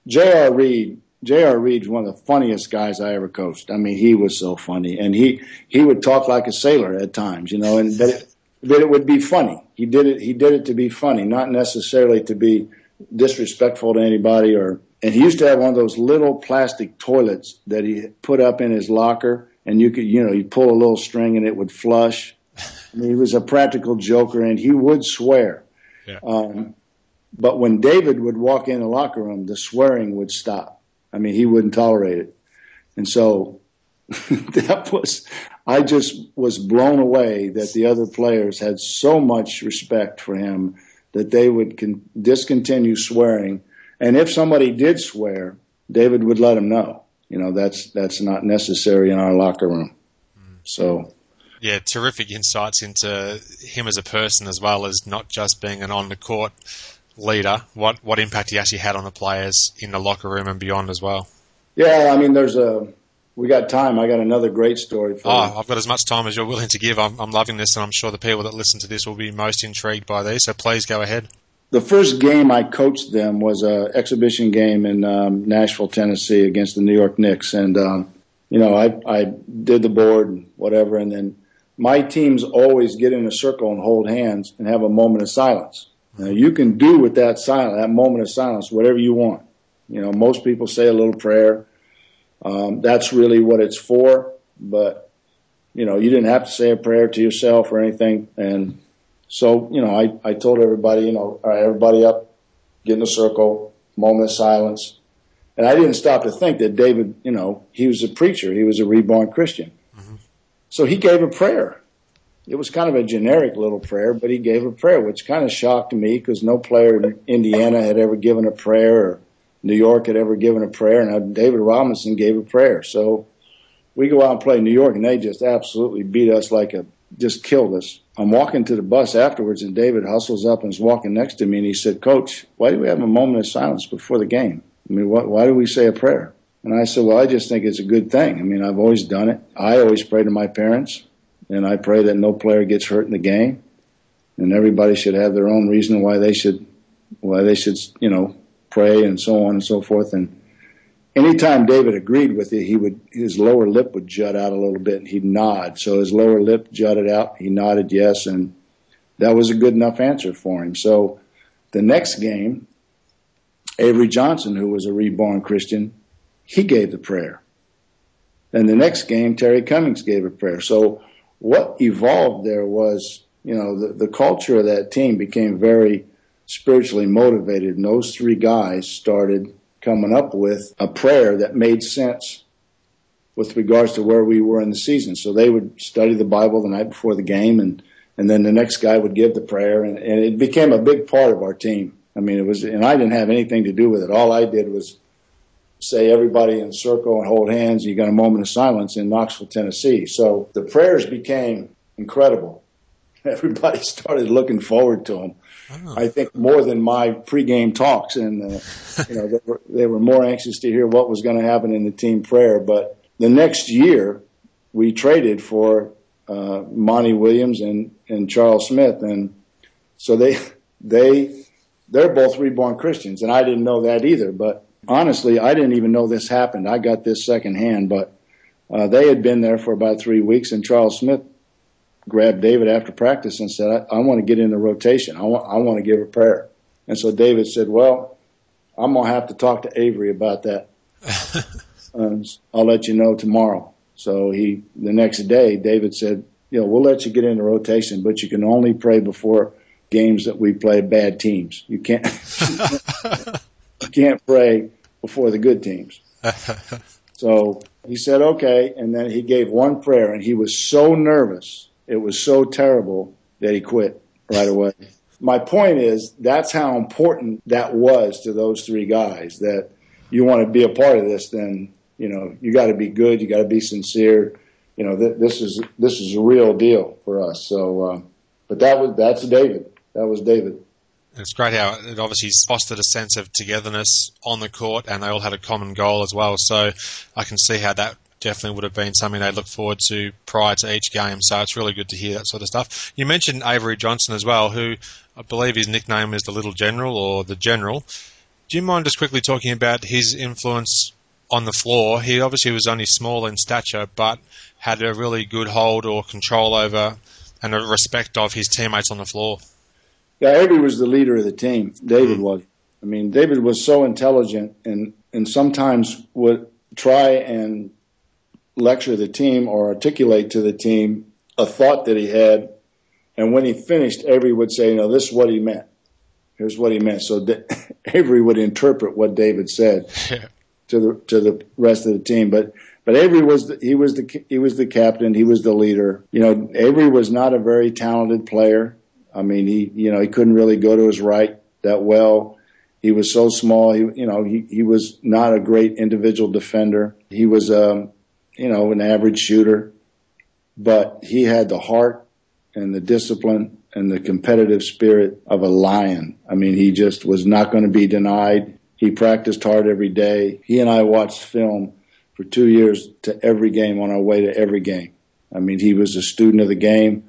J.R. Reed's one of the funniest guys I ever coached. I mean, he was so funny, and he would talk like a sailor at times, but it would be funny. He did it to be funny, not necessarily to be disrespectful to anybody. And he used to have one of those little plastic toilets that he put up in his locker, and you pull a little string and it would flush. I mean, he was a practical joker, and he would swear. Yeah. But when David would walk in the locker room, the swearing would stop. I mean, he wouldn't tolerate it. And so I just was blown away that the other players had so much respect for him that they would discontinue swearing. And if somebody did swear, David would let him know. That's not necessary in our locker room. So, yeah, terrific insights into him as a person as well as not just being an on-the-court leader, what impact he actually had on the players in the locker room and beyond as well. Yeah, I mean, we got time. I got another great story for you. I've got as much time as you're willing to give. I'm loving this, and I'm sure the people that listen to this will be most intrigued by these, so please go ahead. The first game I coached them was an exhibition game in Nashville, Tennessee against the New York Knicks. And, I did the board and whatever. And then my teams always get in a circle and hold hands and have a moment of silence. Now, you can do with that moment of silence whatever you want. Most people say a little prayer. That's really what it's for. But, you didn't have to say a prayer to yourself or anything. And so, I told everybody, all right, everybody up, get in a circle, moment of silence. And I didn't stop to think that David, he was a preacher. He was a reborn Christian. Mm-hmm. So he gave a prayer. It was kind of a generic little prayer, but he gave a prayer, which kind of shocked me because no player in Indiana had ever given a prayer or New York had ever given a prayer. And David Robinson gave a prayer. So we go out and play New York, and they just absolutely beat us just killed us. I'm walking to the bus afterwards, and David hustles up and is walking next to me, and he said, "Coach, why do we have a moment of silence before the game? I mean, why do we say a prayer?" And I said, "Well, I just think it's a good thing. I mean, I've always done it. I always pray to my parents, and I pray that no player gets hurt in the game, and everybody should have their own reason why they should, pray and so on and so forth." And anytime David agreed with it, his lower lip would jut out a little bit, and he'd nod. So his lower lip jutted out. He nodded yes, and that was a good enough answer for him. So the next game, Avery Johnson, who was a reborn Christian, he gave the prayer. And the next game, Terry Cummings gave a prayer. So what evolved there was, the culture of that team became very spiritually motivated, and those three guys started coming up with a prayer that made sense with regards to where we were in the season. So they would study the Bible the night before the game, and then the next guy would give the prayer, and it became a big part of our team. I mean, and I didn't have anything to do with it. All I did was say everybody in a circle and hold hands. You got a moment of silence in Knoxville, Tennessee. So the prayers became incredible. Everybody started looking forward to them. Oh. I think more than my pregame talks, and they were more anxious to hear what was going to happen in the team prayer. But the next year, we traded for Monty Williams and Charles Smith, and so they're both reborn Christians, and I didn't know that either. But honestly, I didn't even know this happened. I got this secondhand, but they had been there for about 3 weeks, and Charles Smith grabbed David after practice and said, I want to get in the rotation. I want to give a prayer. And so David said, well, I'm going to have to talk to Avery about that. I'll let you know tomorrow. So the next day, David said, we'll let you get in the rotation, but you can only pray before games that we play bad teams. You can't pray before the good teams. So he said, okay. And then he gave one prayer, and he was so nervous. It was so terrible that he quit right away. My point is, that's how important that was to those three guys, that you want to be a part of this, then, you got to be good. You got to be sincere. This is a real deal for us. So, but that's David. That was David. It's great how it obviously fostered a sense of togetherness on the court, and they all had a common goal as well. So I can see how that definitely would have been something they looked forward to prior to each game. So it's really good to hear that sort of stuff. You mentioned Avery Johnson as well, who I believe his nickname is the Little General or the General. Do you mind just quickly talking about his influence on the floor? He obviously was only small in stature, but had a really good hold or control over and a respect of his teammates on the floor. Yeah, Avery was the leader of the team. David was. I mean, David was so intelligent and sometimes would try and lecture the team or articulate to the team a thought that he had. And when he finished, Avery would say, this is what he meant. Here's what he meant. So Avery would interpret what David said to the rest of the team. But Avery was the captain. He was the leader. Avery was not a very talented player. I mean, he couldn't really go to his right that well. He was so small. He was not a great individual defender. He was an average shooter, but he had the heart and the discipline and the competitive spirit of a lion. I mean, he just was not going to be denied. He practiced hard every day. He and I watched film for 2 years to every game on our way to every game. I mean, he was a student of the game.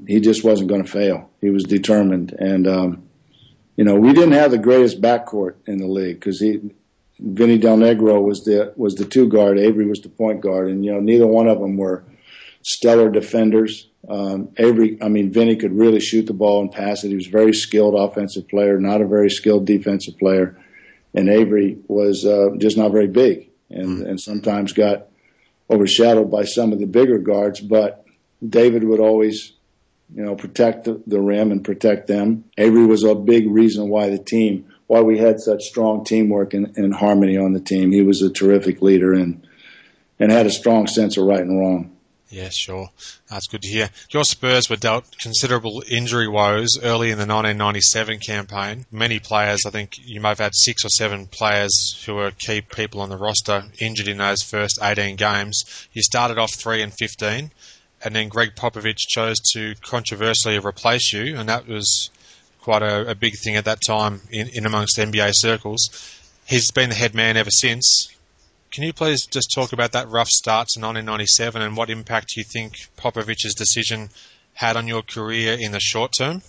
He just wasn't going to fail. He was determined. And, we didn't have the greatest backcourt in the league because Vinny Del Negro was the two guard. Avery was the point guard. And, neither one of them were stellar defenders. Vinny could really shoot the ball and pass it. He was a very skilled offensive player, not a very skilled defensive player. And Avery was just not very big and sometimes got overshadowed by some of the bigger guards. But David would always, protect the rim and protect them. Avery was a big reason why we had such strong teamwork and harmony on the team. He was a terrific leader and had a strong sense of right and wrong. Yeah, sure. That's good to hear. Your Spurs were dealt considerable injury woes early in the 1997 campaign. Many players, I think you might have had 6 or 7 players who were key people on the roster injured in those first 18 games. You started off 3-15, and then Greg Popovich chose to controversially replace you, and that was quite a big thing at that time in amongst NBA circles. He's been the head man ever since. Can you please just talk about that rough start to 1997 and what impact you think Popovich's decision had on your career in the short term?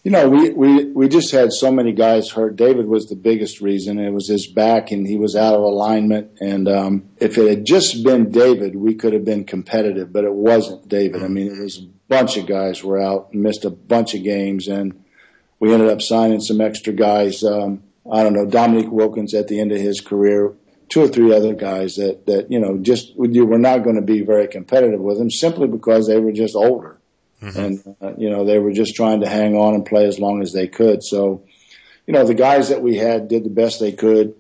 We just had so many guys hurt. David was the biggest reason. It was his back, and he was out of alignment. And if it had just been David, we could have been competitive, but it wasn't David. I mean, it was a bunch of guys were out, missed a bunch of games, and we ended up signing some extra guys. Dominique Wilkins at the end of his career, 2 or 3 other guys that you were not going to be very competitive with them simply because they were just older. And, they were just trying to hang on and play as long as they could. So, the guys that we had did the best they could,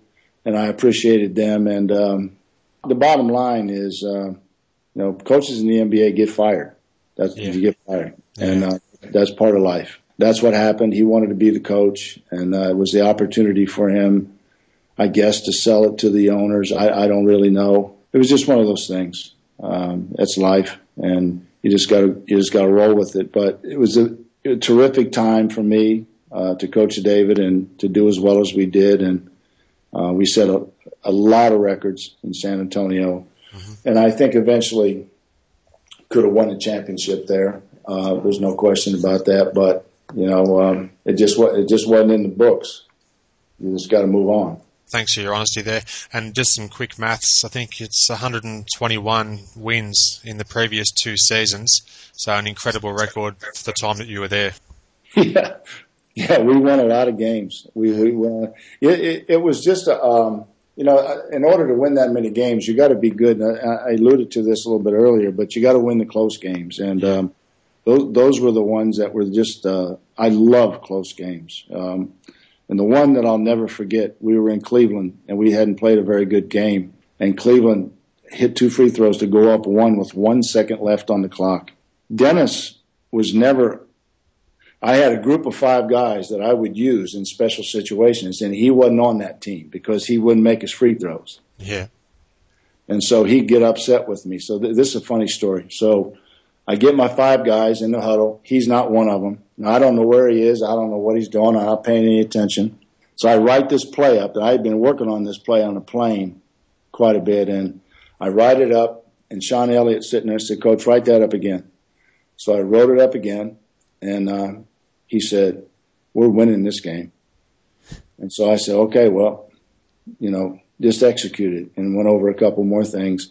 and I appreciated them. And the bottom line is, coaches in the NBA get fired. You get fired. Yeah. And that's part of life. That's what happened. He wanted to be the coach, and it was the opportunity for him, I guess, to sell it to the owners. I don't really know. It was just one of those things. That's life, and you just got to roll with it. But it was a terrific time for me to coach David and to do as well as we did, and we set a lot of records in San Antonio, and I think eventually could have won a championship there. There's no question about that. But it just wasn't in the books. You just got to move on. Thanks for your honesty there. And just some quick maths. I think it's 121 wins in the previous 2 seasons. So an incredible record for the time that you were there. Yeah, we won a lot of games. We won. It was just, in order to win that many games, you got to be good. I alluded to this a little bit earlier, but you got to win the close games. And those were the ones that were just, I love close games. And the one that I'll never forget, we were in Cleveland, and we hadn't played a very good game. And Cleveland hit 2 free throws to go up 1 with 1 second left on the clock. Dennis was never – I had a group of 5 guys that I would use in special situations, and he wasn't on that team because he wouldn't make his free throws. Yeah. And so he'd get upset with me. So this is a funny story. So I get my 5 guys in the huddle. He's not one of them. Now, I don't know where he is. I don't know what he's doing. I'm not paying any attention. So I write this play up. I had been working on this play on a plane quite a bit, and I write it up, and Sean Elliott's sitting there and said, "Coach, write that up again." So I wrote it up again, and he said, "We're winning this game." And so I said, okay, well, just execute it, and went over a couple more things.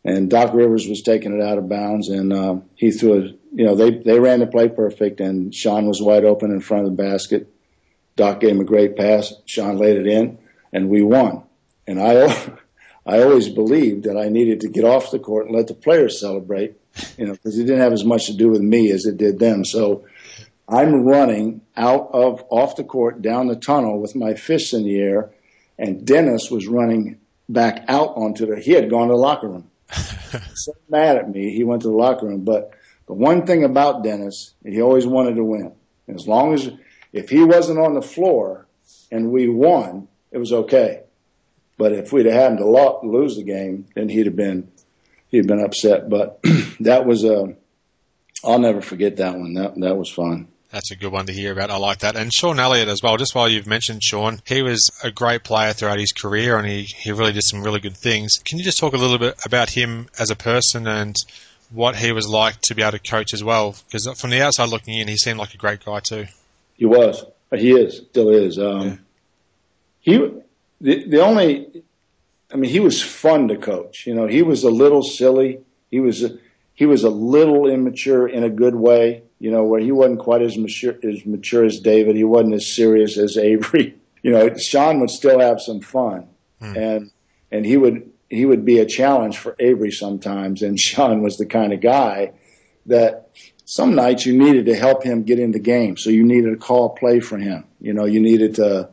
And Doc Rivers was taking it out of bounds, and he threw it. They ran the play perfect, and Sean was wide open in front of the basket. Doc gave him a great pass. Sean laid it in, and we won. And I always believed that I needed to get off the court and let the players celebrate, because it didn't have as much to do with me as it did them. So I'm running off the court down the tunnel with my fists in the air, and Dennis was running back out he had gone to the locker room. So mad at me, he went to the locker room. But the one thing about Dennis, he always wanted to win. And if he wasn't on the floor and we won, it was okay. But if we'd have had him to lose the game, then he'd have been upset. But that was I'll never forget that one. That was fun. That's a good one to hear about. I like that. And Sean Elliott as well, just while you've mentioned Sean, he was a great player throughout his career, and he really did some really good things. Can you just talk a little bit about him as a person and what he was like to be able to coach as well? Because from the outside looking in, he seemed like a great guy too. He was. He still is. He was fun to coach. He was a little silly. He was a little immature in a good way. Where he wasn't quite as mature as David. He wasn't as serious as Avery. Sean would still have some fun, and he would be a challenge for Avery sometimes. And Sean was the kind of guy that some nights you needed to help him get in the game, so you needed to call play for him. You needed to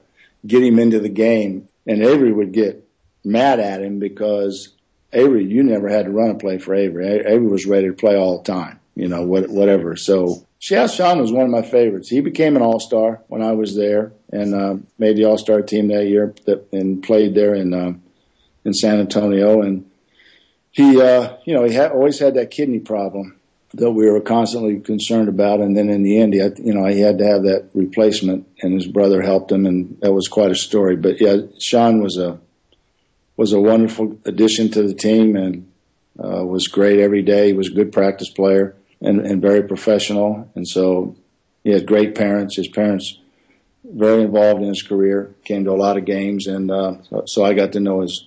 get him into the game, and Avery would get mad at him because Avery, you never had to run a play for Avery. Avery was ready to play all the time. Whatever. So Sean was one of my favorites. He became an All-Star when I was there, and made the All-Star team that year and played there in San Antonio. And he always had that kidney problem that we were constantly concerned about. And then in the end, he had to have that replacement, and his brother helped him, and that was quite a story. But yeah, Sean was a wonderful addition to the team, and was great every day. He was a good practice player. And very professional. And so he had great parents. His parents very involved in his career, came to a lot of games. And so I got to know his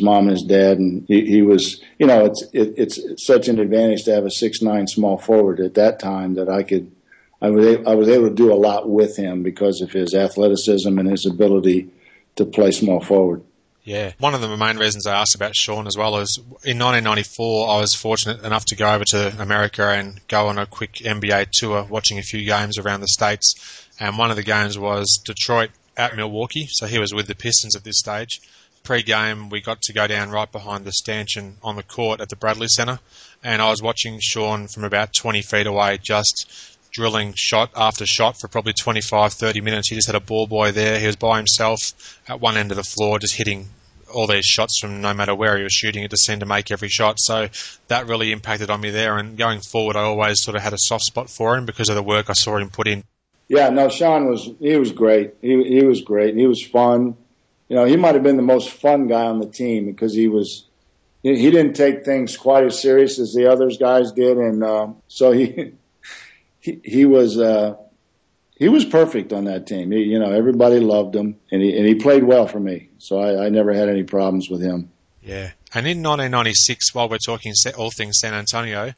mom and his dad. And he was, it's such an advantage to have a 6'9" small forward at that time that I was able to do a lot with him because of his athleticism and his ability to play small forward. Yeah, one of the main reasons I asked about Sean as well is in 1994, I was fortunate enough to go over to America and go on a quick NBA tour, watching a few games around the States. And one of the games was Detroit at Milwaukee, so he was with the Pistons at this stage. Pre-game, we got to go down right behind the stanchion on the court at the Bradley Center, and I was watching Sean from about 20 feet away just drilling shot after shot for probably 25, 30 minutes. He just had a ball boy there. He was by himself at one end of the floor, just hitting all these shots from no matter where he was shooting. It just seemed to make every shot. So that really impacted on me there. And going forward, I always sort of had a soft spot for him because of the work I saw him put in. Yeah, no, Sean was great. He was great. He was fun. He might have been the most fun guy on the team because he didn't take things quite as serious as the others guys did. And so he was perfect on that team. Everybody loved him, and he played well for me. So I never had any problems with him. Yeah. And in 1996, while we're talking all things San Antonio,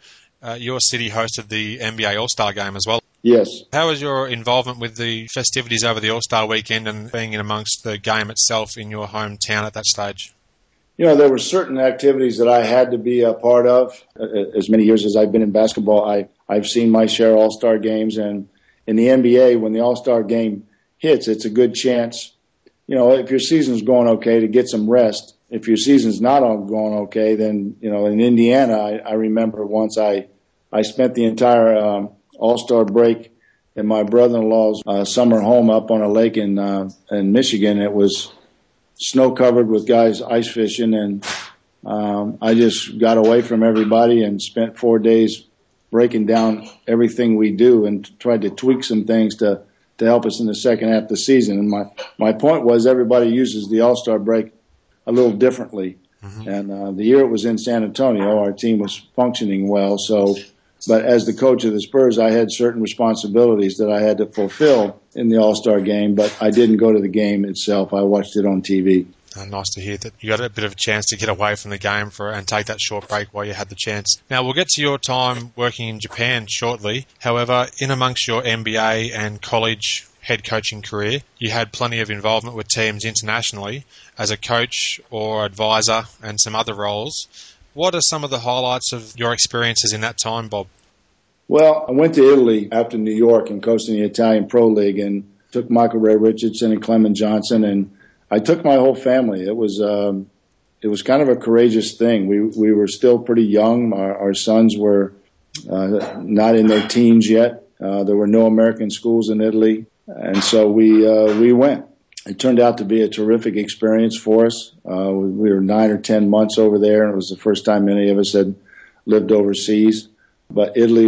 your city hosted the NBA All-Star Game as well. Yes. How was your involvement with the festivities over the All-Star weekend and being in amongst the game itself in your hometown at that stage? There were certain activities that I had to be a part of. As many years as I've been in basketball, I've seen my share of All-Star games. And in the NBA, when the All-Star game hits, it's a good chance, if your season's going okay, to get some rest. If your season's not going okay, then, in Indiana, I remember once I spent the entire All-Star break in my brother-in-law's summer home up on a lake in Michigan. It was snow-covered with guys ice fishing, and I just got away from everybody and spent 4 days breaking down everything we do and tried to tweak some things to help us in the second half of the season. And my point was everybody uses the All-Star break a little differently. Mm-hmm. And the year it was in San Antonio, our team was functioning well. But as the coach of the Spurs, I had certain responsibilities that I had to fulfill. in the All-Star game, but I didn't go to the game itself. I watched it on TV. Nice to hear that you got a bit of a chance to get away from the game and take that short break while you had the chance. Now, we'll get to your time working in Japan shortly. However, in amongst your NBA and college head coaching career, you had plenty of involvement with teams internationally as a coach or advisor and some other roles. What are some of the highlights of your experiences in that time, Bob? Well, I went to Italy after New York and coached in the Italian Pro League and took Michael Ray Richardson and Clement Johnson, and I took my whole family. It was kind of a courageous thing. We were still pretty young. Our sons were not in their teens yet. There were no American schools in Italy, and so we went. It turned out to be a terrific experience for us. We were 9 or 10 months over there, and it was the first time any of us had lived overseas. But Italy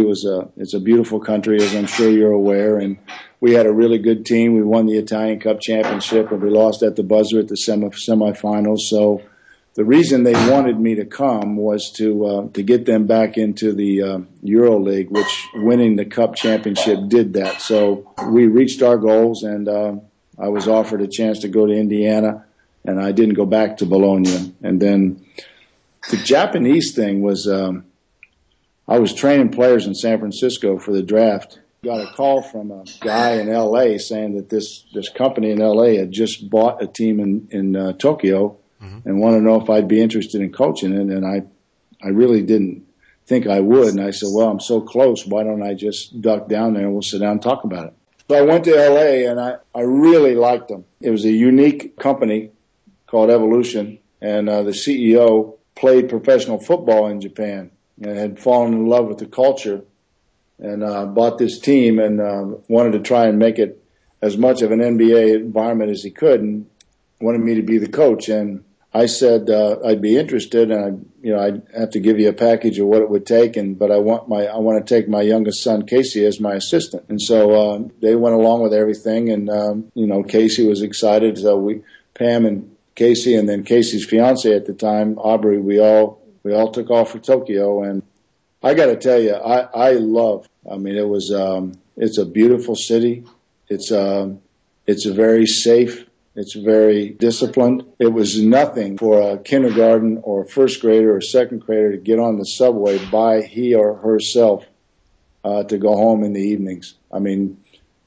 it's a beautiful country, as I'm sure you're aware, and we had a really good team. We won the Italian Cup championship, and we lost at the buzzer at the semifinals. So the reason they wanted me to come was to get them back into the Euro League, which winning the Cup championship did that. So we reached our goals, and I was offered a chance to go to Indiana, and I didn't go back to Bologna. And then the Japanese thing was I was training players in San Francisco for the draft. Got a call from a guy in L.A. saying that this company in L.A. had just bought a team in Tokyo and wanted to know if I'd be interested in coaching it. And I really didn't think I would. And I said, well, I'm so close. Why don't I just duck down there and we'll sit down and talk about it? So I went to L.A. and I really liked them. It was a unique company called Evolution, and the CEO played professional football in Japan and had fallen in love with the culture and bought this team and wanted to try and make it as much of an NBA environment as he could, and wanted me to be the coach. And I said I'd be interested, and I'd have to give you a package of what it would take, but I want to take my youngest son Casey as my assistant. And so they went along with everything, and Casey was excited. So Pam and Casey, and then Casey's fiance at the time, Aubrey, we all took off for Tokyo. And I got to tell you, it's a beautiful city. It's very safe. It's very disciplined. It was nothing for a kindergarten or first grader or second grader to get on the subway by he or herself to go home in the evenings. I mean,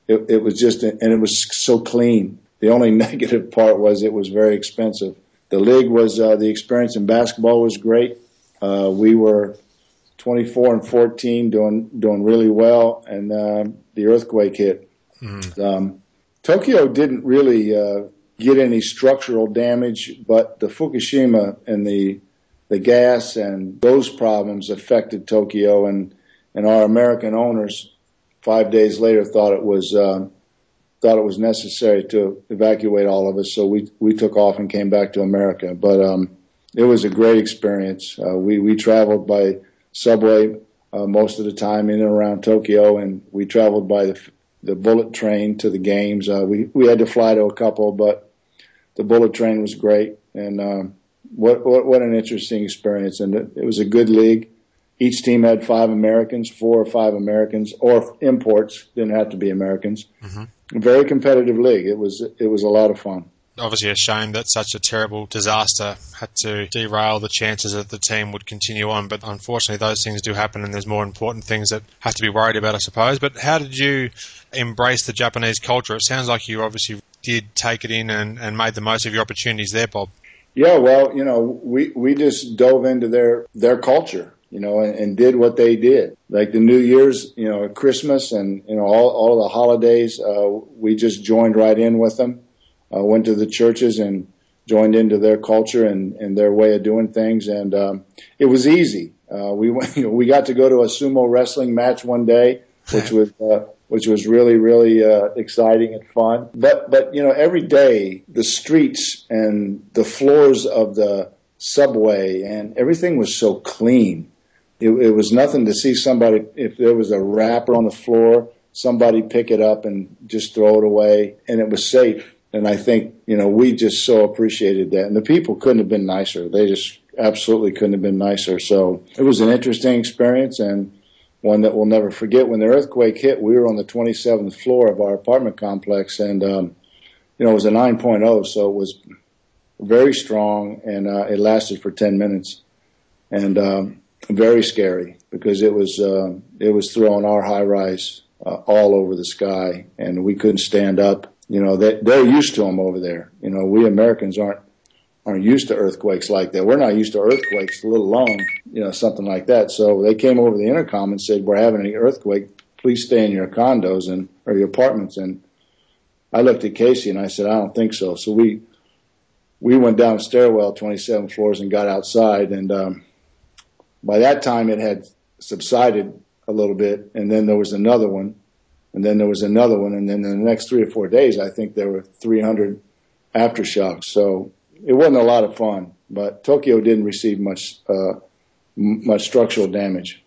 it was just, and it was so clean. The only negative part was it was very expensive. The league was, the experience in basketball was great. We were 24-14, doing really well, and the earthquake hit. Tokyo didn't really get any structural damage, but the Fukushima and the gas and those problems affected Tokyo, and our American owners 5 days later thought it was necessary to evacuate all of us, so we took off and came back to America. But it was a great experience. We traveled by subway most of the time in and around Tokyo, and we traveled by the bullet train to the games. We had to fly to a couple, but the bullet train was great, and what an interesting experience. And it was a good league. Each team had 4 or 5 Americans, or imports, didn't have to be Americans. A very competitive league. It was a lot of fun. Obviously a shame that such a terrible disaster had to derail the chances that the team would continue on, but unfortunately those things do happen, and there's more important things that have to be worried about, I suppose. But how did you embrace the Japanese culture? It sounds like you obviously did take it in and made the most of your opportunities there, Bob. Yeah, well, we just dove into their culture, and did what they did. Like the New Year's, Christmas, and all the holidays, we just joined right in with them. Went to the churches and joined into their culture and their way of doing things, and it was easy. We got to go to a sumo wrestling match one day, which was really, really exciting and fun. But every day the streets and the floors of the subway and everything was so clean. It was nothing to see somebody, if there was a wrapper on the floor, somebody pick it up and just throw it away, and it was safe. And I think, we just so appreciated that. And the people couldn't have been nicer. They just absolutely couldn't have been nicer. So it was an interesting experience, and one that we'll never forget. When the earthquake hit, we were on the 27th floor of our apartment complex, and it was a 9.0, so it was very strong, and it lasted for 10 minutes, and very scary because it was throwing our high rise all over the sky, and we couldn't stand up. They're used to them over there. We Americans aren't used to earthquakes like that. We're not used to earthquakes, let alone, something like that. So they came over the intercom and said, "We're having an earthquake. Please stay in your condos or your apartments." And I looked at Casey and I said, "I don't think so." So we went down the stairwell 27 floors and got outside. And by that time it had subsided a little bit. And then there was another one. And then there was another one. And then in the next 3 or 4 days, I think there were 300 aftershocks. So it wasn't a lot of fun, but Tokyo didn't receive much structural damage.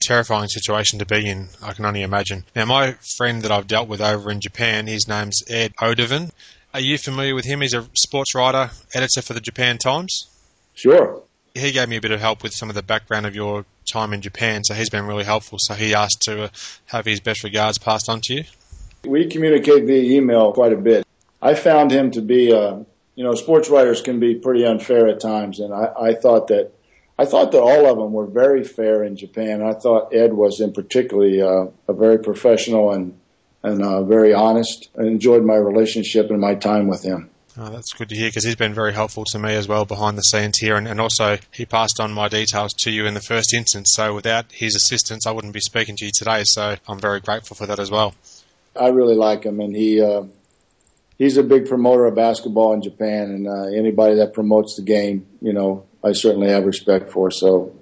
Terrifying situation to be in, I can only imagine. Now, my friend that I've dealt with over in Japan, his name's AIR014. Are you familiar with him? He's a sports writer, editor for the Japan Times. Sure. He gave me a bit of help with some of the background of your time in Japan, so he's been really helpful. So he asked to have his best regards passed on to you. We communicate via email quite a bit. I found him to be sports writers can be pretty unfair at times, and I thought that all of them were very fair in Japan. I thought Ed was in particularly a very professional and very honest. I enjoyed my relationship and my time with him. Oh, that's good to hear, because he's been very helpful to me as well behind the scenes here, and also he passed on my details to you in the first instance, so without his assistance I wouldn't be speaking to you today, so I'm very grateful for that as well. I really like him, and he's a big promoter of basketball in Japan, and anybody that promotes the game, I certainly have respect for, so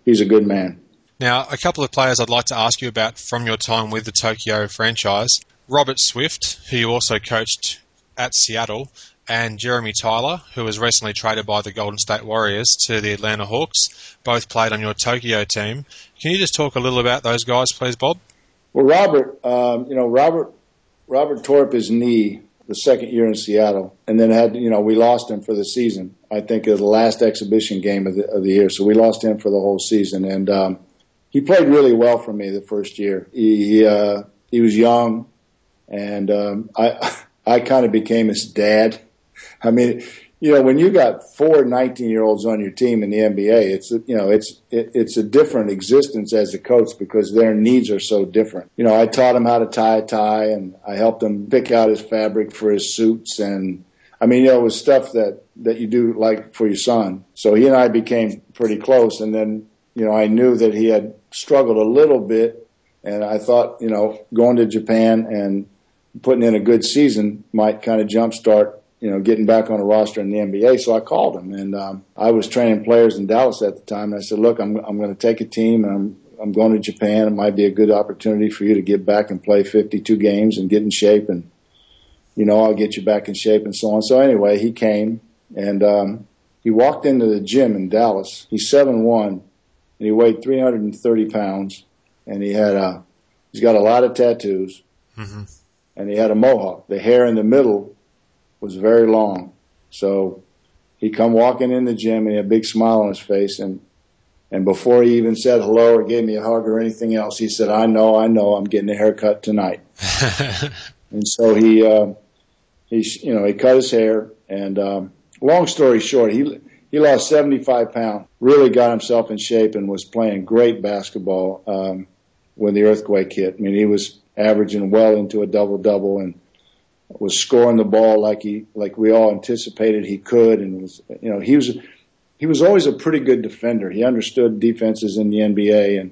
he's a good man. Now, a couple of players I'd like to ask you about from your time with the Tokyo franchise. Robert Swift, who you also coached at Seattle, and Jeremy Tyler, who was recently traded by the Golden State Warriors to the Atlanta Hawks, both played on your Tokyo team. Can you just talk a little about those guys, please, Bob? Well, Robert tore up his knee the second year in Seattle, and then we lost him for the season. I think it was the last exhibition game of the year, so we lost him for the whole season. And he played really well for me the first year. He was young, and I kind of became his dad. I mean, when you got 4 19-year-olds on your team in the NBA, it's a different existence as a coach because their needs are so different. I taught him how to tie a tie, and I helped him pick out his fabric for his suits, and it was stuff that you do like for your son. So he and I became pretty close, and then I knew that he had struggled a little bit, and I thought going to Japan and putting in a good season might kind of jumpstart getting back on a roster in the NBA. So I called him, and I was training players in Dallas at the time. And I said, "Look, I'm going to take a team, and I'm going to Japan. It might be a good opportunity for you to get back and play 52 games and get in shape, and I'll get you back in shape and so on." So anyway, he came, and he walked into the gym in Dallas. He's 7'1", and he weighed 330 pounds, and he's got a lot of tattoos, and he had a mohawk. The hair in the middle was very long. So he come walking in the gym, and he had a big smile on his face, and before he even said hello or gave me a hug or anything else, he said, I know, I'm getting a haircut tonight." And so he cut his hair, and long story short, he lost 75 pounds, really got himself in shape, and was playing great basketball when the earthquake hit. He was averaging well into a double-double, and was scoring the ball like we all anticipated he could, and he was always a pretty good defender. He understood defenses in the NBA and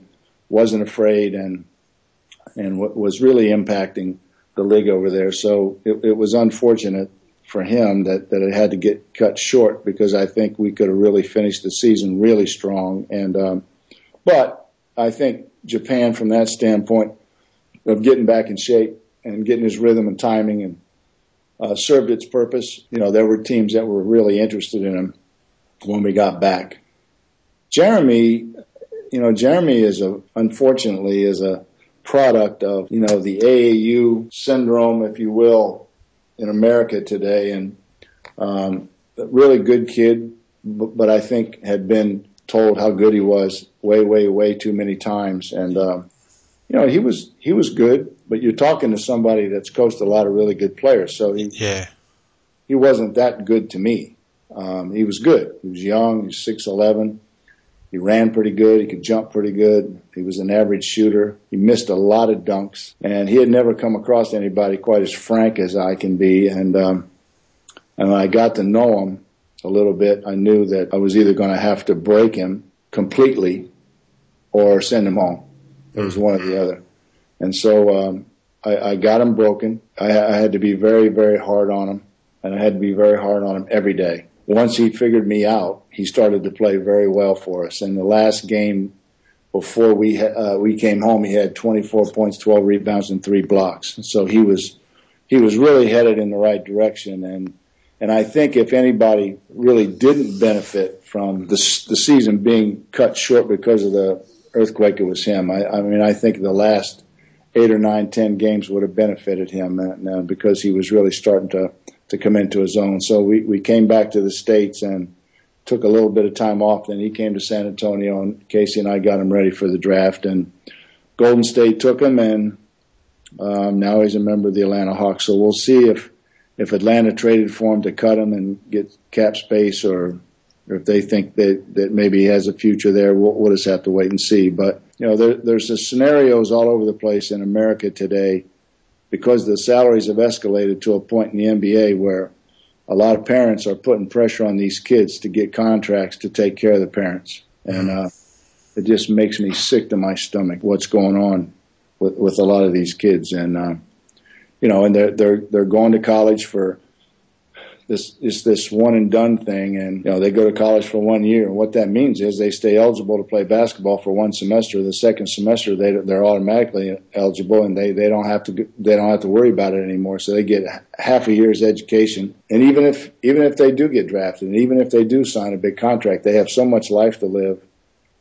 wasn't afraid, and was really impacting the league over there. So it was unfortunate for him that it had to get cut short, because I think we could have really finished the season really strong. And but I think Japan, from that standpoint of getting back in shape and getting his rhythm and timing, and served its purpose. There were teams that were really interested in him when we got back. Jeremy unfortunately is a product of, the AAU syndrome, if you will, in America today, and a really good kid, but I think had been told how good he was way too many times. And, he was good, but you're talking to somebody that's coached a lot of really good players. So he wasn't that good to me. He was good. He was young. He was 6'11". He ran pretty good. He could jump pretty good. He was an average shooter. He missed a lot of dunks, and he had never come across anybody quite as frank as I can be. And when I got to know him a little bit, I knew that I was either going to have to break him completely or send him home. It was one or the other. And so I got him broken. I had to be very, very hard on him, and I had to be very hard on him every day. Once he figured me out, he started to play very well for us. In the last game before we came home, he had 24 points, 12 rebounds, and 3 blocks. So he was really headed in the right direction. And I think if anybody really didn't benefit from the season being cut short because of the earthquake, it was him. I think the last 8 or 9, 10 games would have benefited him because he was really starting to come into his own. So we came back to the States and took a little bit of time off. Then he came to San Antonio, and Casey and I got him ready for the draft. And Golden State took him, and now he's a member of the Atlanta Hawks. So we'll see if Atlanta traded for him to cut him and get cap space, or if they think that maybe he has a future there. We'll just have to wait and see. But there's the scenarios all over the place in America today, because the salaries have escalated to a point in the NBA where a lot of parents are putting pressure on these kids to get contracts to take care of the parents. And it just makes me sick to my stomach what's going on with a lot of these kids. And, and they're going to college for this one and done thing. And, they go to college for 1 year. And what that means is they stay eligible to play basketball for one semester. The second semester, they're automatically eligible, and they don't have to worry about it anymore. So they get half a year's education. And even if they do get drafted, and even if they do sign a big contract, they have so much life to live.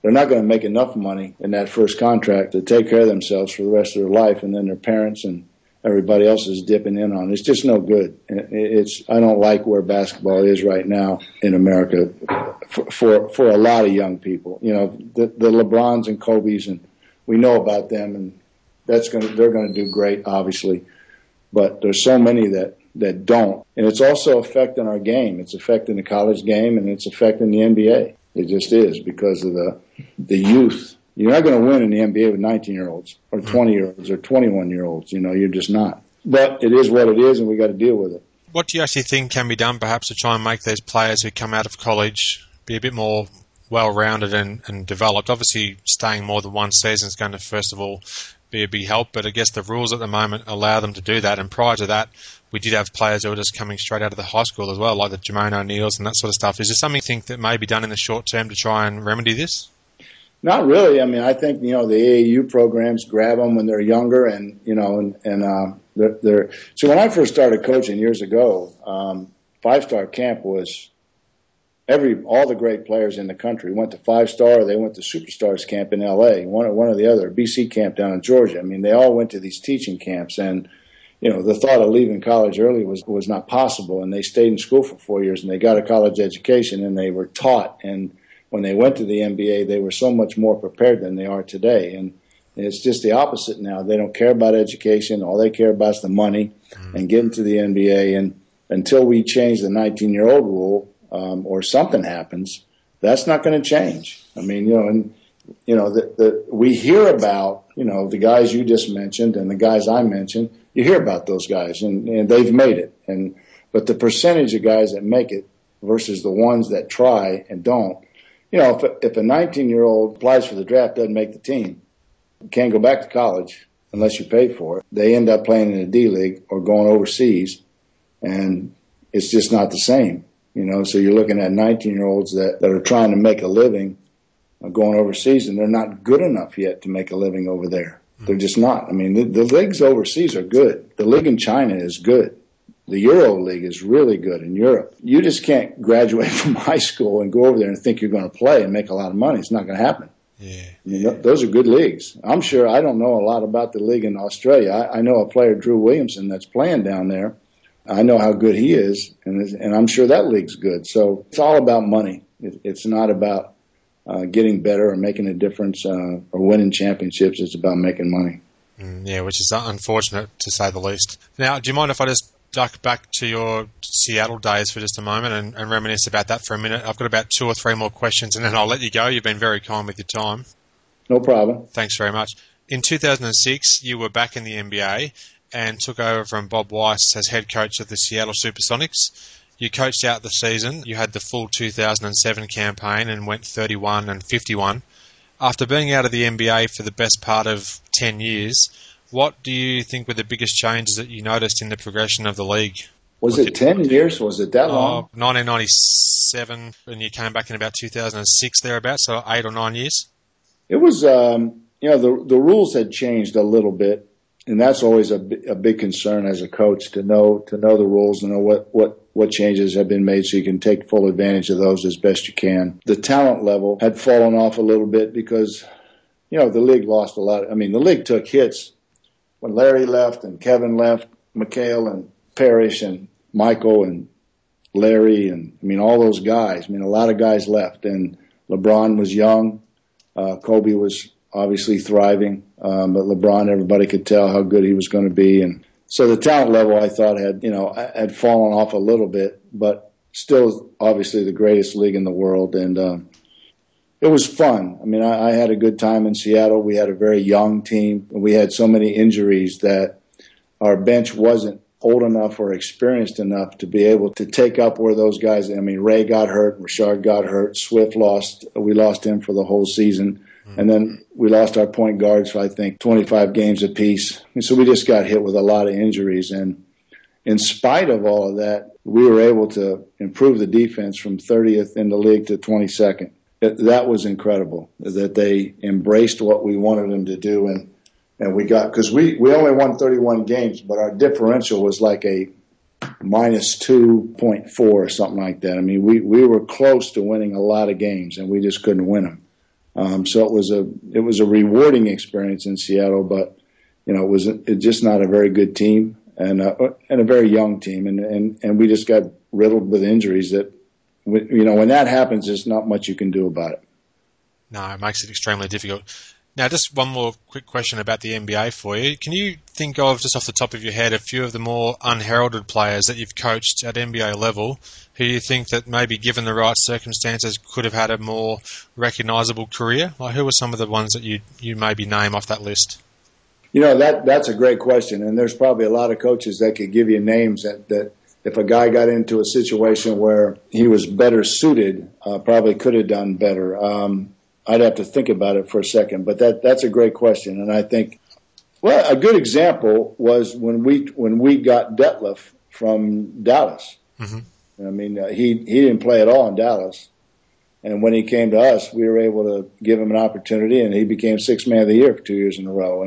They're not going to make enough money in that first contract to take care of themselves for the rest of their life, and then their parents and everybody else is dipping in on it. It's just no good. I don't like where basketball is right now in America for a lot of young people. The LeBrons and Kobe's, and we know about them, and they're going to do great, obviously. But there's so many that don't, and it's also affecting our game. It's affecting the college game, and it's affecting the NBA. It just is, because of the youth. You're not going to win in the NBA with 19-year-olds or 20-year-olds or 21-year-olds. You're just not. But it is what it is, and we got to deal with it. What do you actually think can be done, perhaps, to try and make those players who come out of college be a bit more well-rounded and developed? Obviously, staying more than one season is going to, first of all, be a big help. But I guess the rules at the moment allow them to do that. And prior to that, we did have players who were just coming straight out of the high school as well, like the Jermaine O'Neals and that sort of stuff. Is there something you think that may be done in the short term to try and remedy this? Not really. I think, the AAU programs grab them when they're younger, and, they're. So when I first started coaching years ago, 5-star camp was all the great players in the country went to 5-star, or they went to Superstars camp in LA, one or the other, BC camp down in Georgia. They all went to these teaching camps, and, the thought of leaving college early was not possible, and they stayed in school for 4 years, and they got a college education, and they were taught, and when they went to the NBA, they were so much more prepared than they are today. And it's just the opposite now. They don't care about education. All they care about is the money and getting to the NBA. And until we change the 19-year-old rule or something happens, that's not going to change. We hear about, the guys you just mentioned and the guys I mentioned. You hear about those guys, and they've made it. But the percentage of guys that make it versus the ones that try and don't, if a 19-year-old applies for the draft, doesn't make the team, can't go back to college unless you pay for it. They end up playing in a D League or going overseas, and it's just not the same. So you're looking at 19-year-olds that are trying to make a living going overseas, and they're not good enough yet to make a living over there. They're just not. The leagues overseas are good. The league in China is good. The Euro League is really good in Europe. You just can't graduate from high school and go over there and think you're going to play and make a lot of money. It's not going to happen. Yeah. Those are good leagues. I'm sure I don't know a lot about the league in Australia. I know a player, Drew Williamson, that's playing down there. I know how good he is, and I'm sure that league's good. So it's all about money. It's not about getting better or making a difference or winning championships. It's about making money. Yeah, which is unfortunate to say the least. Now, do you mind if I just duck back to your Seattle days for just a moment and reminisce about that for a minute? I've got about 2 or 3 more questions and then I'll let you go. You've been very kind with your time. No problem. Thanks very much. In 2006, you were back in the NBA and took over from Bob Weiss as head coach of the Seattle Supersonics. You coached out the season. You had the full 2007 campaign and went 31-51. After being out of the NBA for the best part of 10 years, what do you think were the biggest changes that you noticed in the progression of the league? Was it 10 years? Was it that long? 1997, and you came back in about 2006, thereabouts, so 8 or 9 years? It was, the rules had changed a little bit, and that's always a big concern as a coach, to know the rules and know what changes have been made so you can take full advantage of those as best you can. The talent level had fallen off a little bit because, the league lost a lot. I mean, the league took hits when Larry left and Kevin left, McHale and Parrish and Michael and Larry and, all those guys. A lot of guys left, and LeBron was young. Kobe was obviously thriving, but LeBron, everybody could tell how good he was going to be. And so the talent level, I thought, had fallen off a little bit, but still obviously the greatest league in the world. And it was fun. I had a good time in Seattle. We had a very young team. We had so many injuries that our bench wasn't old enough or experienced enough to be able to take up where those guys, Ray got hurt, Rashard got hurt, Swift we lost him for the whole season. And then we lost our point guards for, I think, 25 games apiece. And so we just got hit with a lot of injuries. And in spite of all of that, we were able to improve the defense from 30th in the league to 22nd. That was incredible, that they embraced what we wanted them to do. And we got, because we only won 31 games, but our differential was like a minus 2.4 or something like that. We were close to winning a lot of games, and we just couldn't win them. So it was a rewarding experience in Seattle, but it was just not a very good team and a very young team, and we just got riddled with injuries that when that happens, there's not much you can do about it. No, it makes it extremely difficult. Now, just one more quick question about the NBA for you. Can you think of, just off the top of your head, a few of the more unheralded players that you've coached at NBA level who you think that maybe given the right circumstances could have had a more recognisable career? Like, who were some of the ones that you maybe name off that list? That's a great question, and there's probably a lot of coaches that could give you names that if a guy got into a situation where he was better suited, probably could have done better. I'd have to think about it for a second, but that's a great question. And I think, a good example was when we got Detlef from Dallas. Mm-hmm. He didn't play at all in Dallas. And when he came to us, we were able to give him an opportunity, and he became Sixth Man of the Year for 2 years in a row.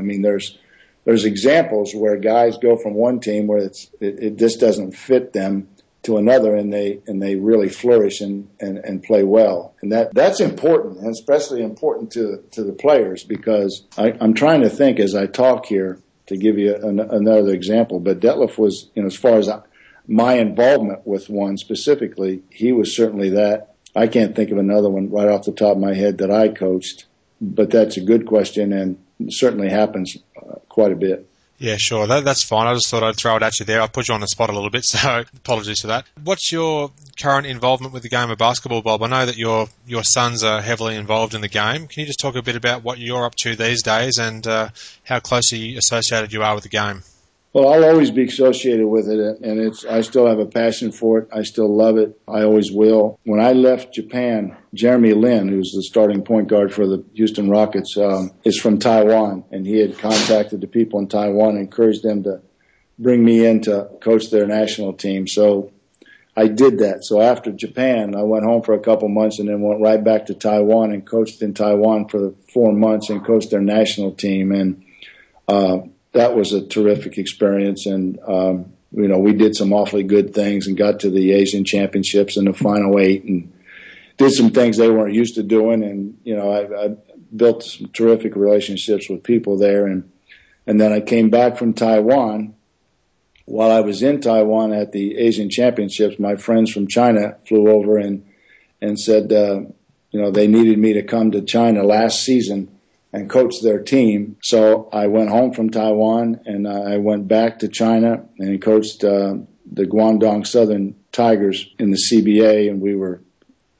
There's examples where guys go from one team where it just doesn't fit them to another, and they really flourish and play well. And that's important, and especially important to the players, because I'm trying to think as I talk here to give you another example. But Detlef was, as far as my involvement with one specifically, he was certainly that. I can't think of another one right off the top of my head that I coached, but that's a good question, and it certainly happens quite a bit. Yeah, sure. That's fine. I just thought I'd throw it at you there. I put you on the spot a little bit, so apologies for that. What's your current involvement with the game of basketball, Bob? I know that your sons are heavily involved in the game. Can you just talk a bit about what you're up to these days and how closely associated you are with the game? Well, I'll always be associated with it, and I still have a passion for it. I still love it. I always will. When I left Japan, Jeremy Lin, who's the starting point guard for the Houston Rockets, is from Taiwan, and he had contacted the people in Taiwan and encouraged them to bring me in to coach their national team. So I did that. So after Japan, I went home for a couple months and then went right back to Taiwan and coached in Taiwan for 4 months and coached their national team. And that was a terrific experience, and we did some awfully good things and got to the Asian Championships in the Final 8 and did some things they weren't used to doing, and I built some terrific relationships with people there, and then I came back from Taiwan. While I was in Taiwan at the Asian Championships, my friends from China flew over and said, they needed me to come to China last season and coach their team. So I went home from Taiwan and I went back to China and coached the Guangdong Southern Tigers in the CBA, and we were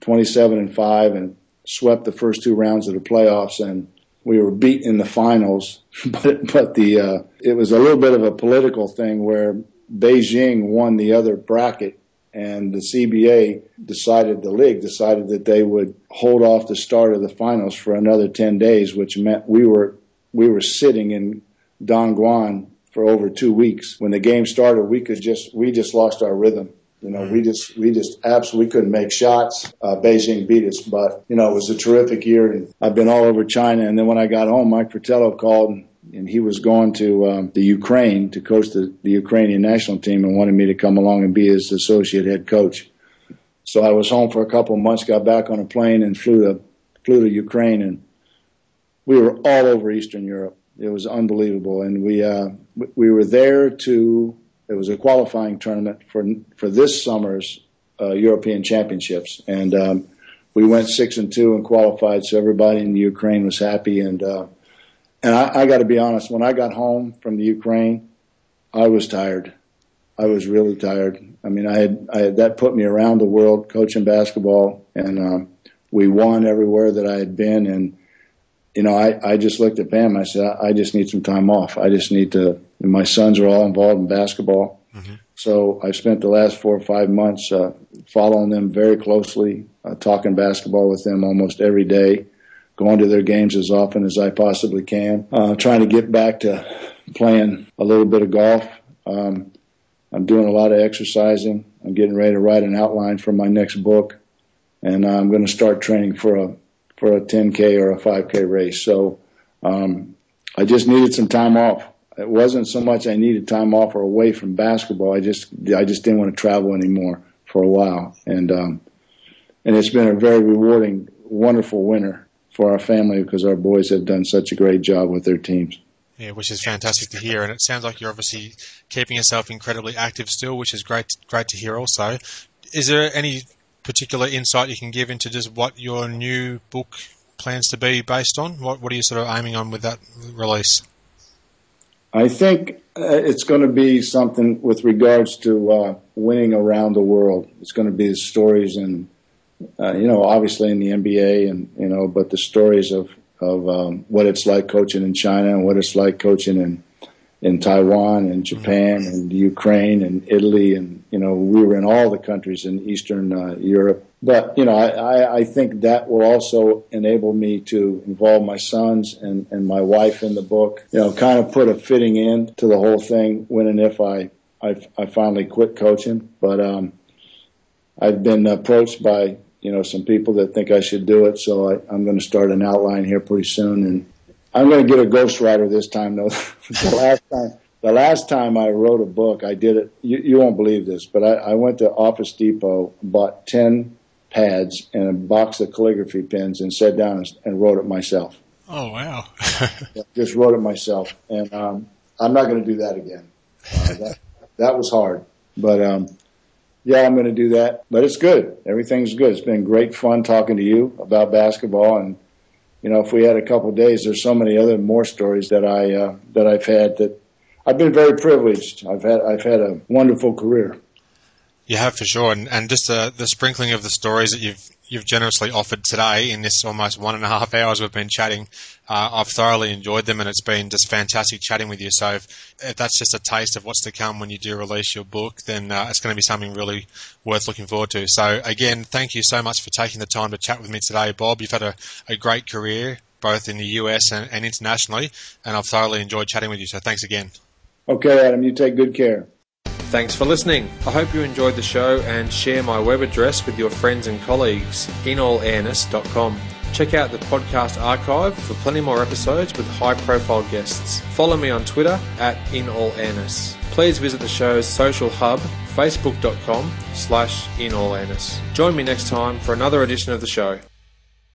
27-5 and swept the first 2 rounds of the playoffs, and we were beat in the finals. But it was a little bit of a political thing where Beijing won the other bracket, and the CBA the league decided that they would hold off the start of the finals for another 10 days, which meant we were sitting in Dongguan for over 2 weeks. When the game started, we just lost our rhythm. We just absolutely couldn't make shots. Beijing beat us, but it was a terrific year. And I've been all over China, and then when I got home, Mike Fratello called, and he was going to the Ukraine to coach the Ukrainian national team, and wanted me to come along and be his associate head coach. So I was home for a couple of months, got back on a plane, and flew to Ukraine, and we were all over Eastern Europe. It was unbelievable, and we were there to. It was a qualifying tournament for this summer's European Championships, and we went 6-2 and qualified. So everybody in the Ukraine was happy, and I got to be honest. When I got home from the Ukraine, I was tired. I was really tired. I mean, I had that put me around the world coaching basketball, and we won everywhere that I had been, and I just looked at Pam. I said, I just need some time off. I just need to. And my sons are all involved in basketball. Mm-hmm. So I spent the last 4 or 5 months following them very closely, talking basketball with them almost every day, going to their games as often as I possibly can, trying to get back to playing a little bit of golf. I'm doing a lot of exercising. I'm getting ready to write an outline for my next book, and I'm going to start training for a 10K or a 5K race. So I just needed some time off. It wasn't so much I needed time off or away from basketball. I just didn't want to travel anymore for a while. And it's been a very rewarding, wonderful winter for our family because our boys have done such a great job with their teams. Yeah, which is fantastic to hear. And it sounds like you're obviously keeping yourself incredibly active still, which is great to hear also. Is there any particular insight you can give into just what your new book plans to be based on? What are you sort of aiming on with that release? I think it's going to be something with regards to winning around the world. It's going to be the stories and, obviously in the NBA and, but the stories of what it's like coaching in China and what it's like coaching in Taiwan and Japan and Ukraine and Italy. And, we were in all the countries in Eastern Europe. But, I think that will also enable me to involve my sons and my wife in the book, kind of put a fitting end to the whole thing when and if I finally quit coaching. But I've been approached by, some people that think I should do it. So I'm going to start an outline here pretty soon. And I'm going to get a ghostwriter this time, though. The last time I wrote a book, I did it. You won't believe this, but I went to Office Depot, bought 10 pads and a box of calligraphy pens, and sat down and wrote it myself. Oh, wow. Just wrote it myself. And I'm not going to do that again. That was hard. But, I'm going to do that. But it's good. Everything's good. It's been great fun talking to you about basketball. And, if we had a couple of days, there's so many more stories that I've had that I've been very privileged. I've had a wonderful career. You have for sure, and just the sprinkling of the stories that you've generously offered today in this almost 1.5 hours we've been chatting. I've thoroughly enjoyed them, and it's been just fantastic chatting with you. So if that's just a taste of what's to come when you do release your book, then it's going to be something really worth looking forward to. So again, thank you so much for taking the time to chat with me today, Bob. You've had a great career, both in the US and internationally, and I've thoroughly enjoyed chatting with you. So thanks again. Okay, Adam, you take good care. Thanks for listening. I hope you enjoyed the show and share my web address with your friends and colleagues, inallairness.com. Check out the podcast archive for plenty more episodes with high-profile guests. Follow me on Twitter @inallairness. Please visit the show's social hub, facebook.com/inallairness. Join me next time for another edition of the show.